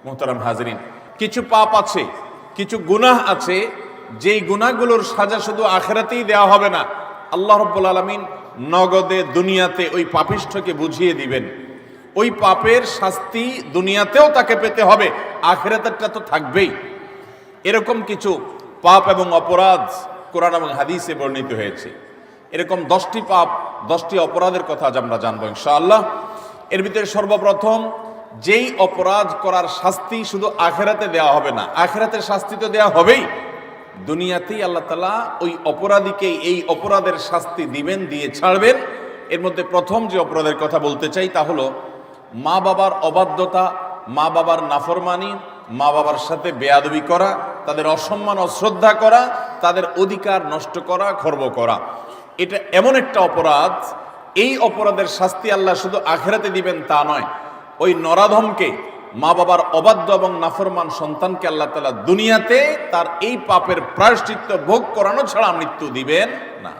মুহতারাম হাজরিন, কিছু পাপ আছে, কিছু গুনাহ আছে, যেই গুনাহগুলোর সাজা শুধু আখিরাতেই দেওয়া হবে না, আল্লাহ রাব্বুল আলামিন নগদে দুনিয়াতে ওই পাপিষ্ঠকে বুঝিয়ে দিবেন। ওই পাপের শাস্তি দুনিয়াতেও তাকে পেতে হবে, আখিরাতেরটা তো থাকবেই। এরকম কিছু পাপ এবং অপরাধ কোরআন এবং হাদিসে বর্ণিত হয়েছে। এরকম 10টি পাপ, 10টি অপরাধের কথা আজ আমরা জানবো ইনশাআল্লাহ। এর ভিতরে সর্বপ্রথম, যেই অপরাধ করার শাস্তি শুধু আখিরাতে দেওয়া হবে না, আখিরাতের শাস্তি তো দেওয়া হবেই, দুনিয়াতেই আল্লাহ তাআলা ওই অপরাধীকে এই অপরাধের শাস্তি দিবেন, দিয়ে ছাড়বেন। এর মধ্যে প্রথম যে অপরাধের কথা বলতে চাই তা হলো মা বাবার অবাধ্যতা, মা বাবার নাফরমানি, মা বাবার সাথে বেয়াদবি করা, তাদের অসম্মান অশ্রদ্ধা করা, তাদের অধিকার নষ্ট করা, খর্ব করা। এটা এমন একটা অপরাধ, এই অপরাধের শাস্তি আল্লাহ শুধু আখিরাতে দিবেন তা নয়, ওই নরাধমকে, মা বাবার অবাধ্য এবং নাফরমান সন্তানকে আল্লাহ তাআলা দুনিয়াতে তার এই পাপের প্রায়শ্চিত্ত ভোগ করানো ছাড়া মৃত্যু দিবেন না।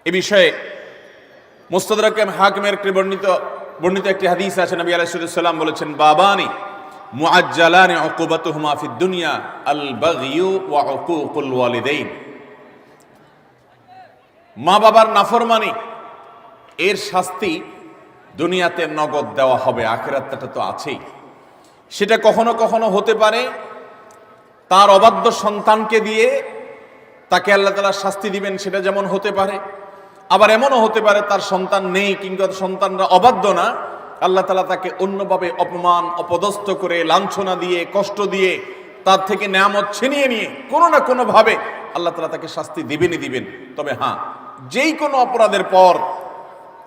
এ বিষয়ে মুস্তাদরাক হাকিমের বর্ণিত একটি হাদিস আছে। নবী আলাইহিস সালাম বলেছেন, বাবানি মুআজ্জালানি উকুবাতুহুমা ফিদ দুনিয়া আল বাগয়ু ওয়া উকুকুল ওয়ালিদাইন। মা বাবার নাফরমানি এর শাস্তি দুনিয়াতে নগদ দেওয়া হবে, আখিরাতটা তো আছেই। সেটা কখনো কখনো হতে পারে তার অবাধ্য সন্তানকে দিয়ে তাকে আল্লাহ তাআলা শাস্তি দিবেন, সেটা যেমন হতে পারে। আবার এমনও হতে পারে তার সন্তান নেই কিংবা সন্তানরা অবাধ্য না, আল্লাহ তাআলা তাকে অন্যভাবে অপমান অপদস্থ করে, লাঞ্ছনা দিয়ে, কষ্ট দিয়ে, তার থেকে নেয়ামত ছিনিয়ে নিয়ে কোনো না কোনো ভাবে আল্লাহ তাআলা তাকে শাস্তি দিবেনই দিবেন। তবে হ্যাঁ, যেই কোনো অপরাধের পর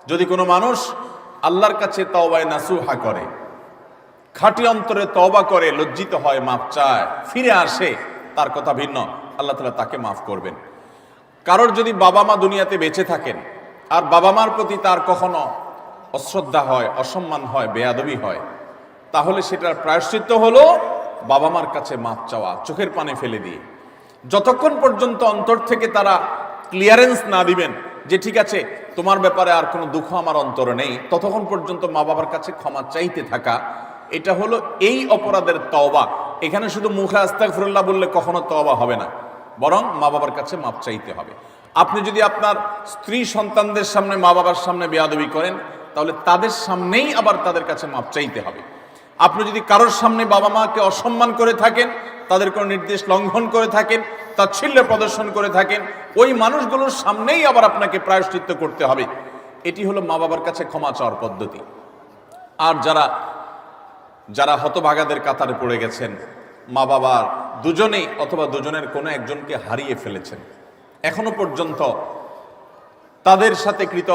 যদি কোনো মানুষ আল্লাহর কাছে তওবায়ে নাসুহা করে, খাঁটি অন্তরে তওবা করে, লজ্জিত হয়, মাফ চায়, ফিরে আসে, তার কথা ভিন্ন, আল্লাহ তাআলা তাকে মাফ করবেন। কারোর যদি বাবা মা দুনিয়াতে বেঁচে থাকেন আর বাবা মার প্রতি তার কখনো অশ্রদ্ধা হয়, অসম্মান হয়, বেয়াদবি হয়, তাহলে সেটার প্রায়শ্চিত্ত হলো বাবা মার কাছে মাফ চাওয়া, চোখের পানি ফেলে দিয়ে। যতক্ষণ পর্যন্ত অন্তর থেকে তারা ক্লিয়ারেন্স না দিবেন যে ঠিক আছে তোমার ব্যাপারে আর কোনো দুঃখ আমার অন্তরে নেই, ততক্ষণ পর্যন্ত মা বাবার কাছে ক্ষমা চাইতে থাকা, এটা হলো এই অপরাধের তওবা। এখানে শুধু মুখে আস্তাগফিরুল্লাহ বললে কখনো তওবা হবে না, বরং মা বাবার কাছে মাপ চাইতে হবে। আপনি যদি আপনার স্ত্রী সন্তানদের সামনে, মা বাবার সামনে বেয়াদবি করেন, তাহলে তাদের সামনেই আবার তাদের কাছে মাপ চাইতে হবে। আপনি যদি কারোর সামনে বাবা মাকে অসম্মান করে থাকেন, তাদের কোনো নির্দেশ লঙ্ঘন করে থাকেন, তাচ্ছিল্য প্রদর্শন করে থাকেন, ওই মানুষগুলোর সামনেই আবার আপনাকে প্রায়শ্চিত্ত করতে হবে। এটি হলো মা বাবার কাছে ক্ষমা চাওয়ার পদ্ধতি। আর যারা হতভাগাদের কাতারে পড়ে গেছেন, মা বাবার দুজনেই অথবা দুজনের কোনো একজনকে হারিয়ে ফেলেছেন, এখনো পর্যন্ত তাদের সাথে কৃত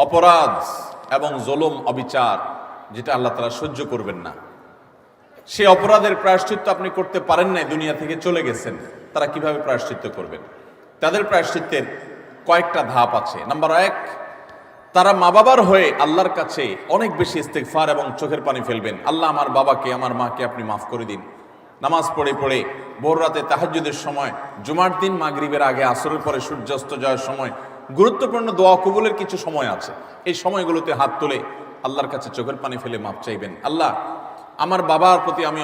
অপরাধ এবং জুলুম, অবিচার, যেটা আল্লাহ তাআলা সহ্য করবেন না, সে অপরাধের প্রায়শ্চিত্ত আপনি করতে পারেন নাই, দুনিয়া থেকে চলে গেছেন, তারা কিভাবে প্রায়শ্চিত্ত করবেন? তাদের প্রায়শ্চিত্তের কয়েকটা ধাপ আছে। নাম্বার 1, তারা মা বাবার হয়ে আল্লাহর কাছে অনেক বেশি ইস্তেগফার এবং চোখের পানি ফেলবেন। আল্লাহ, আমার বাবাকে, আমার মাকে আপনি মাফ করে দিন। নামাজ পড়ে পড়ে ভোর রাতে তাহাজ্জুদের সময়, জুমার দিন মাগরিবের আগে, আসরের পরে সূর্যাস্ত যাওয়ার সময়, গুরুত্বপূর্ণ দোয়া কবুলের কিছু সময় আছে, এই সময়গুলোতে হাত তুলে আল্লাহর কাছে চোখের পানি ফেলে মাফ চাইবেন। আল্লাহ, আমার বাবার প্রতি আমি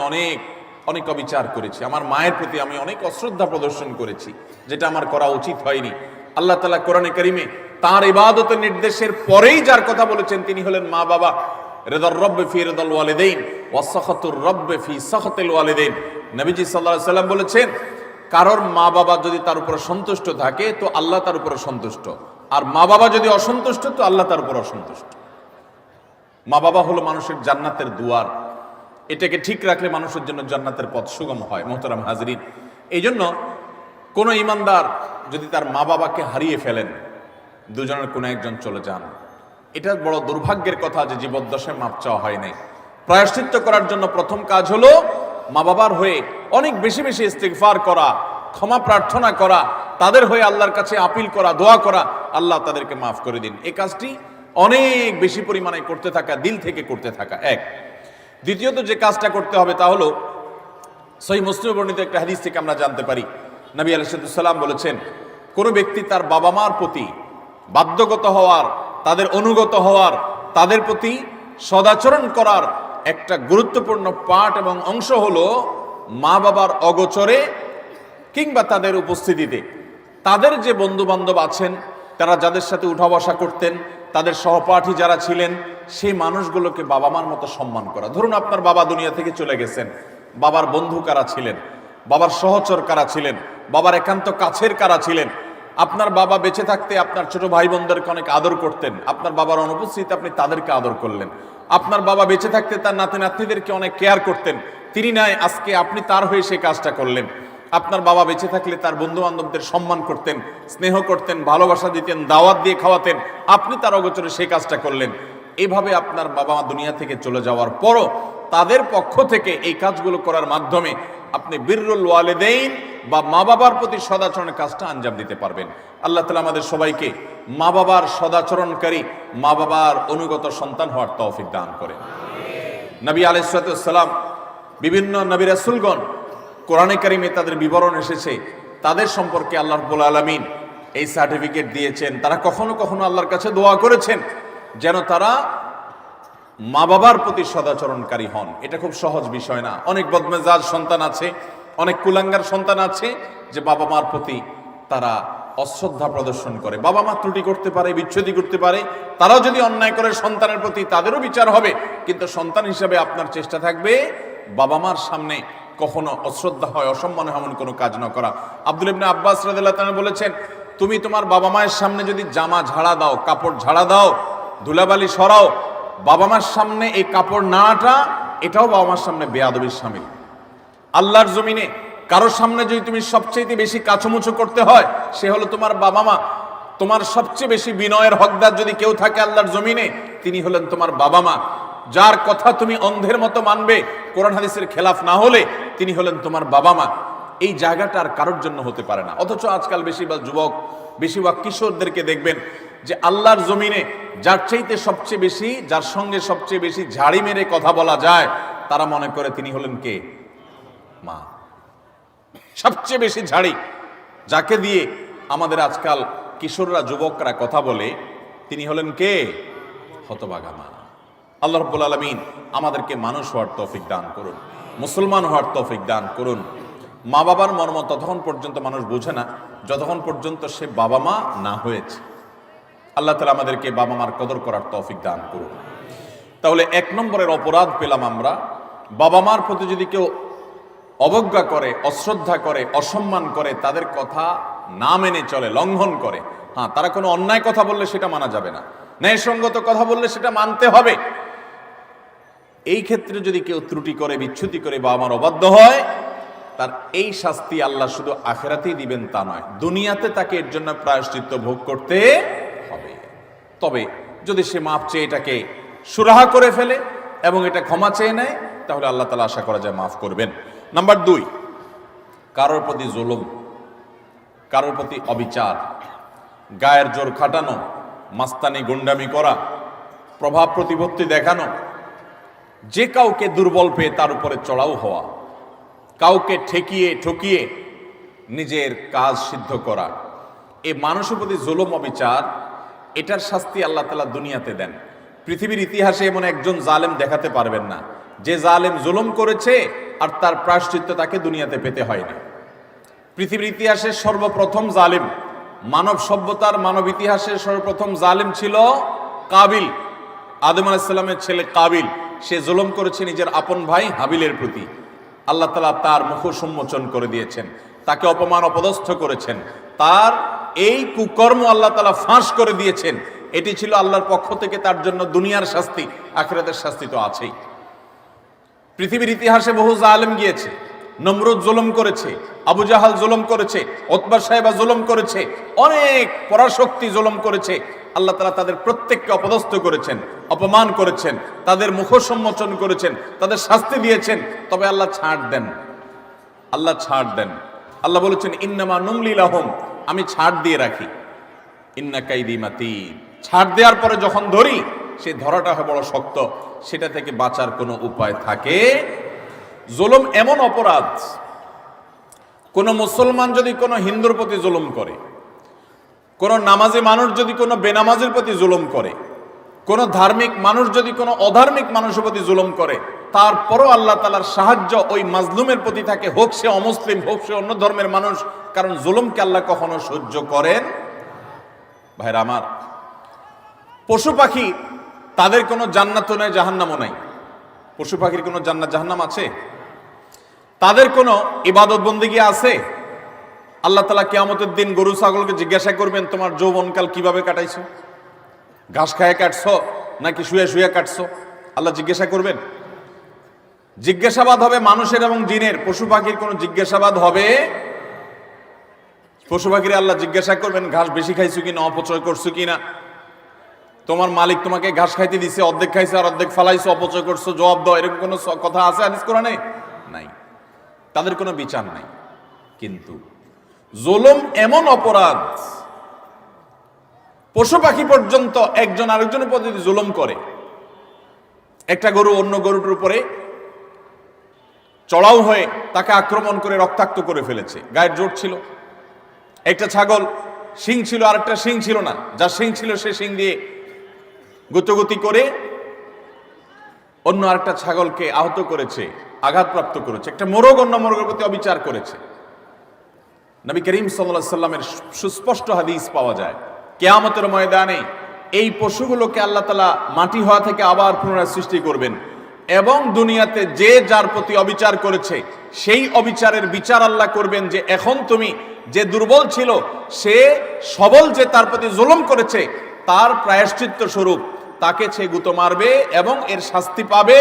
অনেক অবিচার করেছি, আমার মায়ের প্রতি আমি অনেক অশ্রদ্ধা প্রদর্শন করেছি, যেটা আমার করা উচিত হয়নি। আল্লাহ তাআলা কোরআনে কারিমে তার ইবাদতের নির্দেশের পরেই যার কথা বলেছেন তিনি হলেন মা বাবা। রিদার রব্বি ফি রিদাল ওয়ালিদাইন ওয়া সাখাতুর রব্বি ফি সাখাতিল ওয়ালিদাইন। নবীজি সাল্লাল্লাহু আলাইহি সাল্লাম বলেছেন, কারোর মা বাবা যদি তার উপর সন্তুষ্ট থাকে তো আল্লাহ তার উপর সন্তুষ্ট, আর মা বাবা যদি অসন্তুষ্ট তো আল্লাহ তার উপর অসন্তুষ্ট। মা বাবা হলো মানুষের জান্নাতের দুয়ার, এটাকে ঠিক রাখলে মানুষের জন্য জান্নাতের পথ সুগম হয়। মুহতারাম হাজরিন, এই জন্য কোনো ইমানদার যদি তার মা বাবাকে হারিয়ে ফেলেন, দুজনের কোনো একজন চলে যান, এটা বড় দুর্ভাগ্যের কথা যে জীবদ্দশায় মাপ চাওয়া হয় নাই। প্রায়শ্চিত্ত করার জন্য প্রথম কাজ হলো মা বাবার হয়ে অনেক বেশি বেশি ইস্তিগফার করা, ক্ষমা প্রার্থনা করা, তাদের হয়ে আল্লাহর কাছে আপিল করা, দোয়া করা, আল্লাহ তাদেরকে মাফ করে দিন। এই কাজটি অনেক বেশি পরিমাণে করতে থাকা, দিল থেকে করতে থাকা এক। দ্বিতীয়ত যে কাজটা করতে হবে তা হলো সহিহ মুসলিমে বর্ণিত একটা হাদিস থেকে আমরা জানতে পারি, নবী আলাইহিস সালাম বলেছেন, কোনো ব্যক্তি তার বাবা মার প্রতি বাধ্যগত হওয়ার, তাদের অনুগত হওয়ার, তাদের প্রতি সদাচরণ করার একটা গুরুত্বপূর্ণ পার্ট এবং অংশ হলো মা বাবার অগোচরে কিংবা তাদের উপস্থিতিতে তাদের যে বন্ধু বান্ধব আছেন, তারা যাদের সাথে উঠা বসা করতেন, তাদের সহপাঠী যারা ছিলেন, সেই মানুষগুলোকে বাবা মার মতো সম্মান করা। ধরুন আপনার বাবা দুনিয়া থেকে চলে গেছেন, বাবার বন্ধু কারা ছিলেন, বাবার সহচর কারা ছিলেন, বাবার একান্ত কাছের কারা ছিলেন। আপনার বাবা বেঁচে থাকতে আপনার ছোট ভাই বোনদেরকে অনেক আদর করতেন, আপনার বাবার অনুপস্থিতিতে আপনি তাদেরকে আদর করলেন। আপনার বাবা বেঁচে থাকতে তার নাতি নাতনিদেরকে অনেক কেয়ার করতেন, তিনি নাই, আজকে আপনি তার হয়ে সেই কাজটা করলেন। আপনার বাবা বেঁচে থাকলে তার বন্ধু বান্ধবদের সম্মান করতেন, স্নেহ করতেন, ভালোবাসা দিতেন, দাওয়াত দিয়ে খাওয়াতেন, আপনি তার অগোচরে সেই কাজটা করলেন। এইভাবে আপনার বাবা মা দুনিয়া থেকে চলে যাওয়ার পরও তাদের পক্ষ থেকে এই কাজগুলো করার মাধ্যমে আপনি বিররুল ওয়ালিদাইন বা মা বাবার প্রতি সদাচরণের কাজটা আঞ্জাম দিতে পারবেন। আল্লাহ তাআলা আমাদের সবাইকে মা বাবার সদাচরণকারী, মা বাবার অনুগত সন্তান হওয়ার তৌফিক দান করেন। নবী আলাইহিস সালাম, বিভিন্ন নবী রাসূলগণ, কোরআনে কারিমে তাদের বিবরণ এসেছে, তাদের সম্পর্কে আল্লাহ রাব্বুল আলামিন এই সার্টিফিকেট দিয়েছেন। তারা কখনো কখনো আল্লাহর কাছে দোয়া করেছেন যেন তারা মা বাবার প্রতি সদাচরণকারী হন। এটা খুব সহজ বিষয় না। অনেক বদমেজাজ সন্তান আছে, অনেক কুলাঙ্গার সন্তান আছে যে বাবা মার প্রতি তারা অশ্রদ্ধা প্রদর্শন করে। বাবা মা ত্রুটি করতে পারে, বিচ্ছুতি করতে পারে, তারাও যদি অন্যায় করে সন্তানের প্রতি তাদেরও বিচার হবে, কিন্তু সন্তান হিসেবে আপনার চেষ্টা থাকবে বাবা মার সামনে কখনো অশ্রদ্ধা হয়, অসম্মান হয় এমন কোনো কাজ না করা। আব্দুল ইবনে আব্বাস রাদিয়াল্লাহু তাআলা বলেছেন, তুমি তোমার বাবা মায়ের সামনে যদি জামা ঝাড়া দাও, কাপড় ঝাড়া দাও, ধুলাবালি সরাও, বাবা মার সামনে এই কাপড় নাটা, এটাও বাবা মার সামনে বেয়াদবির শামিল। আল্লাহর জমিনে কারোর সামনে যদি তুমি সবচেয়ে বেশি কাচুমুচু করতে হয়, সে হলো তোমার বাবা মা। তোমার সবচেয়ে বেশি বিনয়ের হকদার যদি কেউ থাকে আল্লাহর জমিনে, তিনি হলেন তোমার বাবা মা। যার কথা তুমি অন্ধের মতো মানবে, কোরআন হাদিসের খেলাফ না হলে, তিনি হলেন তোমার বাবা মা। এই জায়গাটা আর কারোর জন্য হতে পারে না। অথচ আজকাল বেশিরভাগ যুবক, বেশিরভাগ কিশোরদেরকে দেখবেন যে আল্লাহর জমিনে যার চাইতে সবচেয়ে বেশি, যার সঙ্গে সবচেয়ে বেশি ঝাড়ি মেরে কথা বলা যায়, তারা মনে করে তিনি হলেন কে? মা। সবচেয়ে বেশি ঝাড়ি যাকে দিয়ে আমাদের আজকাল কিশোররা, যুবকরা কথা বলে, তিনি হলেন কে? হতভাগা মা। আল্লাহ রাব্বুল আলামিন আমাদেরকে মানুষ হওয়ার তৌফিক দান করুন, মুসলমান হওয়ার তৌফিক দান করুন। মা বাবার মর্ম ততক্ষণ পর্যন্ত মানুষ বোঝে না যতক্ষণ পর্যন্ত সে বাবা মা না হয়েছে। আল্লাহ তাআলা আমাদেরকে বাবা মার কদর করার তৌফিক দান করুন। তাহলে এক নম্বরের অপরাধ পেলাম আমরা, বাবা মার প্রতি যদি কেউ অবজ্ঞা করে, অশ্রদ্ধা করে, অসম্মান করে, তাদের কথা না মেনে চলে, লঙ্ঘন করে। হ্যাঁ, তারা কোনো অন্যায় কথা বললে সেটা মানা যাবে না, ন্যায়সঙ্গত কথা বললে সেটা মানতে হবে। এই ক্ষেত্রে যদি কেউ ত্রুটি করে, বিচ্যুতি করে, বাবা মার অবাধ্য হয়, তার এই শাস্তি আল্লাহ শুধু আখিরাতেই দিবেন তা নয়, দুনিয়াতে তাকে এর জন্য প্রায়শ্চিত্ত ভোগ করতে হবে। তবে যদি সে মাপ চেয়ে এটাকে সুরাহা করে ফেলে এবং এটা ক্ষমা চেয়ে নেয়, তাহলে আল্লাহ তাআলা আশা করা যায় মাফ করবেন। নাম্বার 2, কারোর প্রতি জুলুম, কারোর প্রতি অবিচার, গায়ের জোর খাটানো, মাস্তানি গুন্ডামি করা, প্রভাব প্রতিপত্তি দেখানো, যে কাউকে দুর্বল পেয়ে তার উপরে চড়াও হওয়া, কাউকে ঠকিয়ে নিজের কাজ সিদ্ধ করা, এই মানুষের প্রতি জুলুম, অবিচার, এটার শাস্তি আল্লাহ তাআলা দুনিয়াতে দেন। পৃথিবীর ইতিহাসে এমন একজন জালেম দেখাতে পারবেন না যে জালেম জুলুম করেছে আর তার প্রায়শ্চিত্ত তাকে দুনিয়াতে পেতে হয়নি। পৃথিবীর ইতিহাসে সর্বপ্রথম জালেম, মানব সভ্যতার, মানব ইতিহাসের সর্বপ্রথম জালেম ছিল কাবিল, আদম আলাইহিস সালামের ছেলে কাবিল। সে জুলুম করেছে নিজের আপন ভাই হাবিলের প্রতি। আল্লাহ তাআলা তার মুখোশ উন্মোচন করে দিয়েছেন, তাকে অপমান অপদস্থ করেছেন, তার এই কুকর্ম আল্লাহ তাআলা ফাঁস করে দিয়েছেন। এটি ছিল আল্লাহর পক্ষ থেকে তার জন্য দুনিয়ার শাস্তি, আখিরাতের শাস্তি তো আছেই। পৃথিবীর ইতিহাসে বহু জালেম গিয়েছে, নমরুদ জুলুম করেছে, আবু জাহাল জুলুম করেছে, উতবা সাহেবা জুলুম করেছে, অনেক পরাশক্তি জুলুম করেছে। আল্লাহ তাআলা তাদের প্রত্যেককে অপদস্থ করেছেন, অপমান করেছেন, তাদের মুখোশ উন্মোচন করেছেন, তাদের শাস্তি দিয়েছেন। তবে আল্লাহ ছাড় দেন, আল্লাহ ছাড় দেন। আল্লাহ বলেছেন ইন্নামা নুমলি লাহুম, আমি ছাড় দিয়ে রাখি। ইন্না কাইদি মাতিন, ছাড় দেওয়ার পরে যখন ধরি, সে ধরাটা হয় বড় শক্ত, সেটা থেকে বাঁচার কোনো উপায় থাকে। জুলুম এমন অপরাধ, কোন মুসলমান যদি কোনো হিন্দুর প্রতি জুলুম করে, কোন নামাজি মানুষ যদি কোনো বেনামাজির প্রতি জুলুম করে, কোন ধার্মিক মানুষ যদি কোনো অধার্মিক মানুষের প্রতি জুলুম করে, তারপরও আল্লাহ তাআলার সাহায্য ওই মাজলুমের প্রতি থাকে, হোক সে অমুসলিম, হোক সে অন্য ধর্মের মানুষ, কারণ জুলুমকে আল্লাহ কখনো সহ্য করেন। ভাইরা আমার, পশু পাখি তাদের কোনো জান্নাতও নাই, জাহান্নামও নাই। পশু পাখির কোনো জান্নাত জাহান্নাম আছে? তাদের কোনো ইবাদত বন্দেগী আছে? আল্লাহ তাআলা কিয়ামতের দিন গরু ছাগলকে জিজ্ঞাসা করবেন, তোমার যৌবনকাল কিভাবে কাটাইছো? ঘাস খায় কাটছো নাকি শুয়ে শুয়ে কাটছো? আল্লাহ জিজ্ঞাসা করবেন। জিজ্ঞাসাবাদ হবে মানুষের এবং জিনের। পশু পাখির কোনো জিজ্ঞাসাবাদ হবে? পশু পাখির আল্লাহ জিজ্ঞাসা করবেন ঘাস বেশি খাইছো কিনা, অপচয় করছো কিনা, তোমার মালিক তোমাকে ঘাস খাইতে দিছে, অর্ধেক খাইছো আর অর্ধেক ফালাইছো, অপচয় করছো, জবাব দাও। এরকম কোনো কথা আছে হাদিস কোরআনে? নাই। তাদের কোনো বিচার নাই। কিন্তু জুলুম এমন অপরাধ, পশু পাখি পর্যন্ত একজন আরেকজনের প্রতি জুলুম করে। একটা গরু অন্য গরুটার উপরে চড়াও হয়ে তাকে আক্রমণ করে রক্তাক্ত করে ফেলেছে, গায়ের জোর ছিল। একটা ছাগল শিং ছিল আর একটা শিং ছিল না, যার শিং ছিল সে শিং দিয়ে গুতগুতি করে অন্য আরেকটা ছাগলকে আহত করেছে, আঘাতপ্রাপ্ত করেছে। একটা মোরগ অন্য মোরগের প্রতি অবিচার করেছে। নবী করিম সাল্লাল্লাহু আলাইহি সাল্লামের সুস্পষ্ট হাদিস পাওয়া যায়, কিয়ামতের ময়দানে এই পশুগুলোকে আল্লাহ তাআলা মাটি হওয়া থেকে আবার পুনরায় সৃষ্টি করবেন এবং দুনিয়াতে যে যার প্রতি অবিচার করেছে সেই অবিচারের বিচার আল্লাহ করবেন, যে এখন তুমি যে দুর্বল ছিল সে সবল যে তার প্রতি জুলুম করেছে তার প্রায়শ্চিত্ত স্বরূপ তাকে সে গুঁতো মারবে এবং এর শাস্তি পাবে।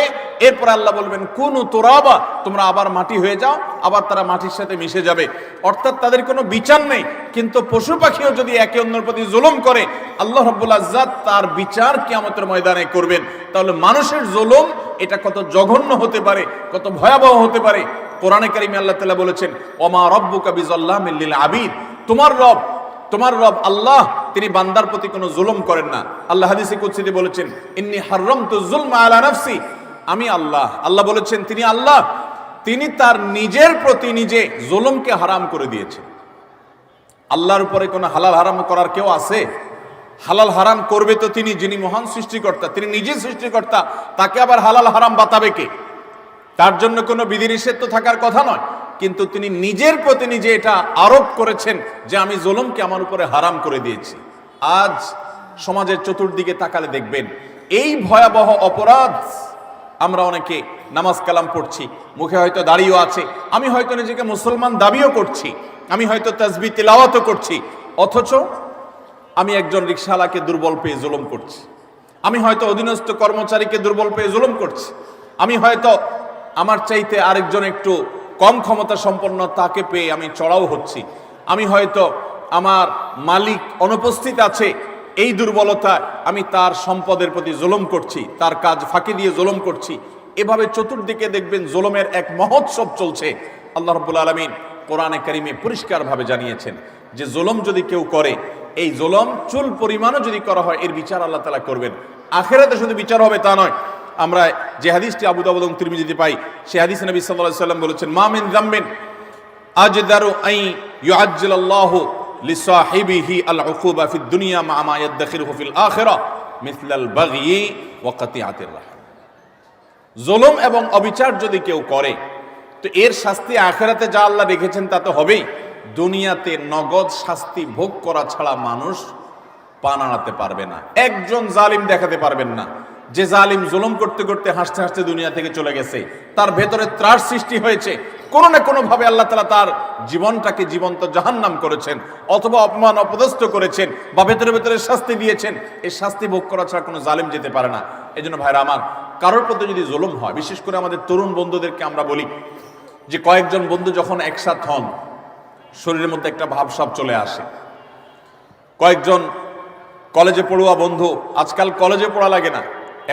এরপর আল্লাহ বলবেন কুনু তুরাবা, তোমরা আবার মাটি হয়ে যাও, আবার তারা মাটির সাথে মিশে যাবে। অর্থাৎ তাদের কোনো বিচার নেই। কিন্তু পশু পাখিও যদি একে অন্যের প্রতি জুলুম করে আল্লাহ রাব্বুল ইজ্জত তার বিচার কিয়ামতের ময়দানে করবেন। তাহলে মানুষের জুলুম এটা কত জঘন্য হতে পারে, কত ভয়াবহ হতে পারে। কোরআনে কারিমে আল্লাহ তাআলা বলেছেন ওমা রব্বুকা বিযাল্লামিল লিল আবিদ, তোমার রব আল্লাহ তিনি বান্দার প্রতি কোনো জুলুম করেন না। আল্লাহ হাদিসে কুদসিতে বলেছেন ইন্নী হারামতু যুলমা আলা নাফসি, আমি আল্লাহ বলেছেন তিনি আল্লাহ, তিনি তার নিজের প্রতি নিজে জুলুমকে হারাম করে দিয়েছেন। আল্লাহর উপরে কোনো হালাল হারাম করার কেউ আছে? হালাল হারাম করবে তো তিনি, যিনি মহান সৃষ্টিকর্তা, তিনি নিজে সৃষ্টিকর্তা, তাকে আবার হালাল হারাম বাতাবে কে? তার জন্য কোনো বিধিনিষেধ তো থাকার কথা নয়, কিন্তু তিনি নিজের প্রতি নিজে এটা আরোপ করেছেন যে আমি জুলুমকে আমার উপরে হারাম করে দিয়েছি। আজ সমাজের চতুর্দিকে তাকালে দেখবেন এই ভয়াবহ অপরাধ। আমরা অনেকে নামাজ কালাম পড়ছি, মুখে হয়তো দাড়িও আছে, আমি হয়তো নিজেকে মুসলমান দাবিও করছি, আমি হয়তো তাসবিহ তিলাওয়াতও করছি, অথচ আমি একজন রিকশাওয়ালাকে দুর্বল পেয়ে জুলুম করছি, আমি হয়তো অধীনস্থ কর্মচারীকে দুর্বল পেয়ে জুলুম করছি, আমি হয়তো আমার চাইতে আরেকজন একটু কম ক্ষমতা সম্পন্ন তাকে পেয়ে আমি চড়াও হচ্ছি, আমি হয়তো আমার মালিক অনুপস্থিত আছে এই দুর্বলতা আমি তার সম্পদের প্রতি জুলুম করছি, তার কাজ ফাঁকি দিয়ে জুলুম করছি। এভাবে চতুর্দিকে দেখবেন জুলুমের এক মহোৎসব চলছে। আল্লাহ রাব্বুল আলামিন কোরআনে কারিমে পরিষ্কারভাবে জানিয়েছেন যে জুলুম যদি কেউ করে, এই জুলুম চুল পরিমাণও যদি করা হয় এর বিচার আল্লাহ তাআলা করবেন। আখিরাতে শুধু বিচার হবে তা নয়, আমরা যে হাদিসটি আবু দাউদ এবং তিরমিজিতে পাই সেই হাদিসে নবী সাল্লাল্লাহু আলাইহি ওয়াসাল্লাম বলেছেন মা মিন যামবিন আজদারু আই ইউআজ্জিলাল্লাহু লিসাহিবিহি আল উকুবা ফিদ দুনিয়া মা মা ইয়াদখিরুহু ফিল আখিরাহ মিসলাল বাগয়ি ওয়া কাতিআতির রাহম। জুলুম এবং অবিচার যদি কেউ করে তো এর শাস্তি আখিরাতে যা আল্লাহ রেখেছেন তা তো হবেই, দুনিয়াতে নগদ শাস্তি ভোগ করা ছাড়া মানুষ পা নাড়াতে পারবে না। একজন জালিম দেখাতে পারবেন না যে জালিম জুলুম করতে করতে হাসতে হাসতে দুনিয়া থেকে চলে গেছে, তার ভেতরে ত্রাস সৃষ্টি হয়েছে, কোনো না কোনো ভাবে আল্লাহ তাআলা তার জীবনটাকে জীবন্ত জাহান্নাম করেছেন, অথবা অপমান অপদস্থ করেছেন, বা ভেতরে ভেতরে শাস্তি দিয়েছেন। এই শাস্তি ভোগ করা ছাড়া কোনো জালিম যেতে পারে না। এই জন্য ভাইরা আমার, কারোর প্রতি যদি জুলুম হয়, বিশেষ করে আমাদের তরুণ বন্ধুদেরকে আমরা বলি যে কয়েকজন বন্ধু যখন একসাথ হন শরীরের মধ্যে একটা ভাবসাব চলে আসে। কয়েকজন কলেজে পড়ুয়া বন্ধু, আজকাল কলেজে পড়া লাগে না,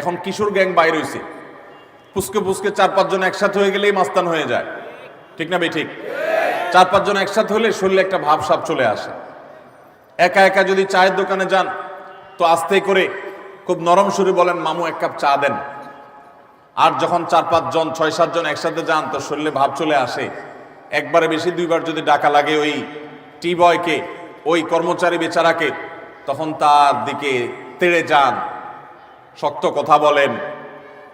এখন কিশোর গ্যাং বাইর হইছে, পুচকে পুচকে 4-5 জন একসাথে হয়ে গেলেই মাস্তান হয়ে যায়, ঠিক না ভাই? ঠিক। 4-5 জন একসাথে হলে শরীরে একটা ভাবসাব চলে আসে। একা একা যদি চায়ের দোকানে যান তো আস্তে করে খুব নরম সুরে বলেন মামু এক কাপ চা দেন। আর যখন 4-5 জন 6-7 জন একসাথে যান তো শরীরে ভাব চলে আসে। একবারে বেশি 2বার যদি ডাকা লাগে ওই টি বয়কে, ওই কর্মচারী বেচারাকে, তখন তার দিকে তেড়ে যান, শক্ত কথা বলেন,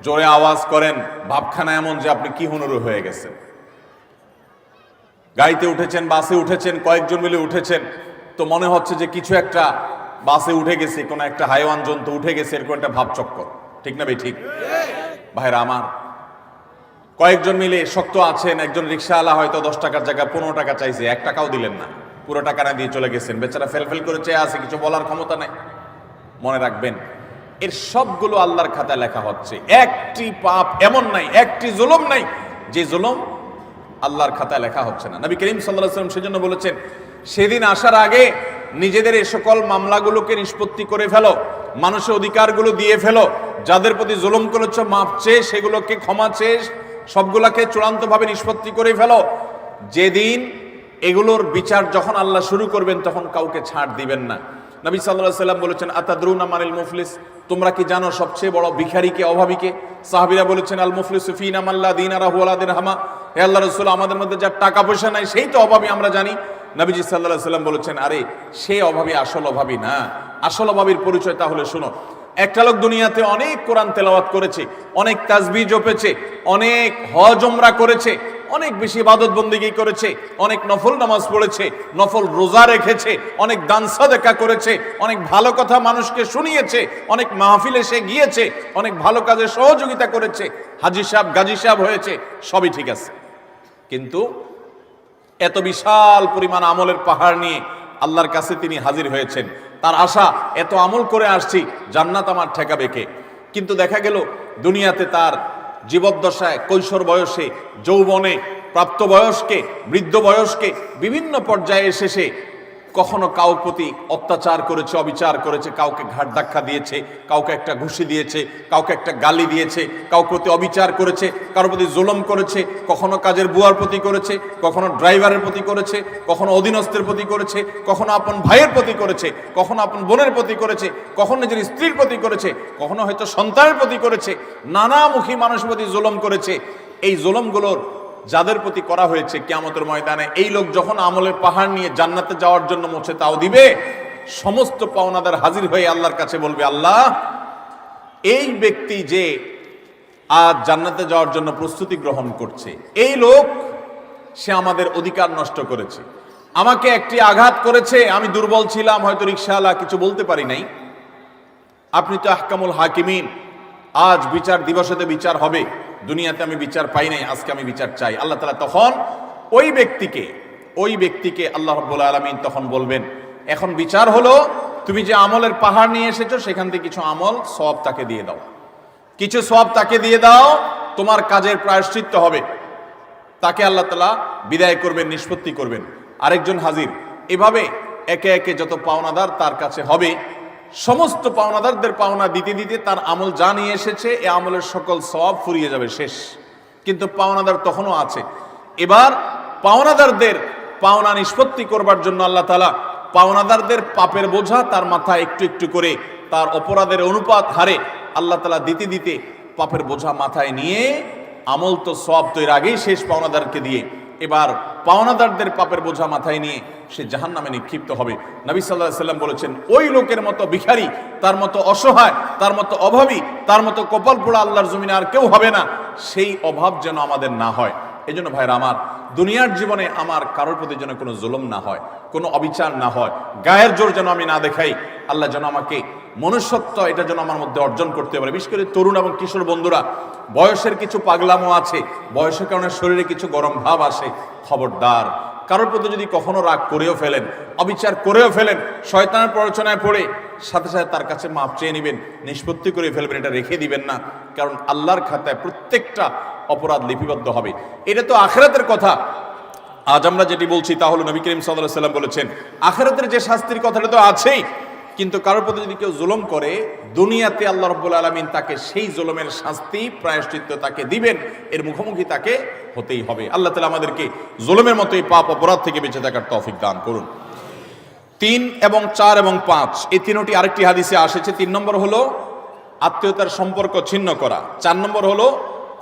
জোরে আওয়াজ করেন, ভাবখানা এমন যে আপনি কি হুনুরু হয়ে গেছেন। গাড়িতে উঠেছেন, বাসে উঠেছেন, কয়েকজন মিলে উঠেছেন, তো মনে হচ্ছে যে কিছু একটা বাসে উঠে গেছে, কোনো একটা হাইওয়ান জন্তু উঠে গেছে, এরকম একটা ভাবচক্কর। ঠিক না ভাই? ঠিক ভাইরা আমার, কয়েকজন মিলে শক্ত আছেন, একজন রিক্সাওয়ালা হয়তো 10 টাকার জায়গায় 15 টাকা চাইছে, 1 টাকাও দিলেন না, পুরো টাকা না দিয়ে চলে গেছেন। বেচারা ফেলফেল করে চেয়ে আছে, কিছু বলার ক্ষমতা নাই। মনে রাখবেন, এর সবগুলো আল্লাহর খাতায় লেখা হচ্ছে। একটি পাপ এমন নাই, একটি জুলুম নাই যে জুলুম আল্লাহর খাতায় লেখা হচ্ছে না। নবী করিম সাল্লাল্লাহু আলাইহি ওয়াসাল্লাম সেজন্য বলেছেন, সেদিন আসার আগে নিজেদের এই সকল মামলাগুলোকে নিষ্পত্তি করে ফেলো, মানুষের অধিকারগুলো দিয়ে ফেলো, যাদের প্রতি জুলুম করেছো মাপ চেয়ে সেগুলোকে ক্ষমা চেয়ে সবগুলাকে চূড়ান্তভাবে নিষ্পত্তি করে ফেলো। যেদিন এগুলোর বিচার যখন আল্লাহ শুরু করবেন তখন কাউকে ছাড় দিবেন না। নবী সাল্লাল্লাহু আলাইহি ওয়াসাল্লাম বলেছেন, আতাদরুনা মানিল মুফলিস, তোমরা কি জানো সবচেয়ে বড় ভিখারিকে, অভাবীকে? সাহাবীরা বলেছেন, আল মুফলিসু ফিনা মান লা দিনারাহু ওয়া লা দিরহামা। হে আল্লাহর রাসূল, আমাদের মধ্যে যার টাকা পয়সা নাই সেই তো অভাবী, আমরা জানি। নবীজি সাল্লাল্লাহু আলাইহি ওয়াসাল্লাম বলেছেন, আরে সেই অভাবী আসল অভাবী না, আসল অভাবীর পরিচয় তাহলে শোনো। একটা লোক দুনিয়াতে অনেক কোরআন তেলাওয়াত করেছে, অনেক তাসবিহ জপেছে, অনেক হজ উমরা করেছে, অনেক বেশি ইবাদত বন্দেগী করেছে, অনেক নফল নামাজ পড়েছে, নফল রোজা রেখেছে, অনেক দান সাদেকা করেছে, অনেক ভালো কথা মানুষকে শুনিয়েছে, অনেক মাহফিলে সে গিয়েছে, অনেক ভালো কাজে সহযোগিতা করেছে, হাজী সাহেব গাজী সাহেব হয়েছে, সবই ঠিক আছে। কিন্তু এত বিশাল পরিমাণ আমলের পাহাড় নিয়ে আল্লাহর কাছে তিনি হাজির হয়েছেন। তার আশা, এত আমল করে আসছি, জান্নাত আমার ঠেকাবে কে? কিন্তু দেখা গেল দুনিয়াতে তার জীবদ্দশায়, কৈশোর বয়সে, যৌবনে, প্রাপ্তবয়স্কে, বৃদ্ধ বয়স্কে, বিভিন্ন পর্যায়ে এসে সে কখনো কাউর প্রতি অত্যাচার করেছে, অবিচার করেছে, কাউকে ঘাট ধাক্কা দিয়েছে, কাউকে একটা ঘুষি দিয়েছে, কাউকে একটা গালি দিয়েছে, কাউর প্রতি অবিচার করেছে, কারোর প্রতি জুলুম করেছে, কখনো কাজের বুয়ার প্রতি করেছে, কখনো ড্রাইভারের প্রতি করেছে, কখনো অধীনস্থের প্রতি করেছে, কখনো আপন ভাইয়ের প্রতি করেছে, কখনো আপন বোনের প্রতি করেছে, কখনো নিজের স্ত্রীর প্রতি করেছে, কখনো হয়তো সন্তানের প্রতি করেছে, নানামুখী মানুষের প্রতি জুলুম করেছে। এই জুলুমগুলোর যাদের প্রতি করা হয়েছে, কিয়ামতের ময়দানে এই লোক যখন আমলের পাহাড় নিয়ে জান্নাতে যাওয়ার জন্য মুছে তাও দিবে, সমস্ত পাওনাদার হাজির হয়ে আল্লাহর কাছে বলবে, আল্লাহ, এই ব্যক্তি যে আজ জান্নাতে যাওয়ার জন্য প্রস্তুতি গ্রহণ করছে, এই লোক সে আমাদের অধিকার নষ্ট করেছে, আমাকে একটি আঘাত করেছে, আমি দুর্বল ছিলাম, হয়তো রিকশাওয়ালা, কিছু বলতে পারি নাই। আপনি তো আহকামুল হাকিমিন, আজ বিচার দিবসেতে বিচার হবে, দুনিয়াতে আমি বিচার পাই নাই, আজকে আমি বিচার চাই। আল্লাহ তাআলা তখন ওই ব্যক্তিকে আল্লাহ রাব্বুল আলামিন তখন বলবেন, এখন বিচার হলো, তুমি যে আমলের পাহাড় নিয়ে এসেছো সেখান থেকে কিছু আমল সওয়াব তাকে দিয়ে দাও, কিছু সওয়াব তাকে দিয়ে দাও, তোমার কাজের প্রায়শ্চিত্ত হবে। তাকে আল্লাহ তাআলা বিদায় করবেন, নিষ্পত্তি করবেন। আরেকজন হাজির, এভাবে একে একে যত পাওনাদার তার কাছে হবে, সমস্ত পাওনাদারদের পাওনা দিতে দিতে তার আমল যা নিয়ে এসেছে এ আমলের সকল সওয়াব ফুরিয়ে যাবে, শেষ। কিন্তু পাওনাদার তখনও আছে। এবার পাওনাদারদের পাওনা নিষ্পত্তি করবার জন্য আল্লাহ তাআলা পাওনাদারদের পাপের বোঝা তার মাথায় একটু একটু করে, তার অপরাধের অনুপাত হারে আল্লাহ তাআলা দিতে দিতে পাপের বোঝা মাথায় নিয়ে, আমল তো সওয়াব তো এর আগেই শেষ পাওনাদারকে দিয়ে, এবার পাওনাদারদের পাপের বোঝা মাথায় নিয়ে সে জাহান্নামে নিক্ষিপ্ত হবে। নবী সাল্লাল্লাহু আলাইহি ওয়াসাল্লাম বলেছেন, ওই লোকের মতো ভিখারি, তার মতো অসহায়, তার মতো অভাবী, তার মতো কপাল পোড়া আল্লাহর জমিনে আর কেউ হবে না। সেই অভাব যেন আমাদের না হয়। এজন্য ভাইরা আমার, দুনিয়ার জীবনে আমার কারোর প্রতি যেন কোনো জুলুম না হয়, কোনো অবিচার না হয়, গায়ের জোর যেন আমি না দেখাই। আল্লাহ যেন আমাকে মনুষ্যত্ব, এটা যেন আমার মধ্যে অর্জন করতে পারে। বিশেষ করে তরুণ এবং কিশোর বন্ধুরা, বয়সের কিছু পাগলামো আছে, বয়সের কারণে শরীরে কিছু গরম ভাব আসে, খবরদার, কারোর প্রতি যদি কখনো রাগ করেও ফেলেন, অবিচার করেও ফেলেন, শয়তানের প্ররোচনায় পড়ে সাথে সাথে তার কাছে মাপ চেয়ে নেবেন, নিষ্পত্তি করে ফেলবেন, এটা রেখে দিবেন না। কারণ আল্লাহর খাতায় প্রত্যেকটা অপরাধ লিপিবদ্ধ হবে। এটা তো আখিরাতের কথা। আজ আমরা যেটি বলছি তা হলো, নবী করিম সাল্লাল্লাহু আলাইহি ওয়াসাল্লাম বলেছেন, আখিরাতের যে শাস্তির কথাটা তো আছেই, কিন্তু কারোর প্রতি যদি কেউ জুলুম করে, দুনিয়াতে আল্লাহ রাব্বুল আলামিন তাকে সেই জুলুমের শাস্তি, প্রায়শ্চিত্ত তাকে দিবেন, এর মুখোমুখি তাকে হতেই হবে। আল্লাহ তাআলা আমাদেরকে জুলুমের মতো এই পাপ অপরাধ থেকে বেঁচে থাকার তৌফিক দান করুন। 3 এবং 4 এবং 5 এই তিনটি আরেকটি হাদিসে আসেছে। 3 নম্বর হলো আত্মীয়তার সম্পর্ক ছিন্ন করা, 4 নম্বর হলো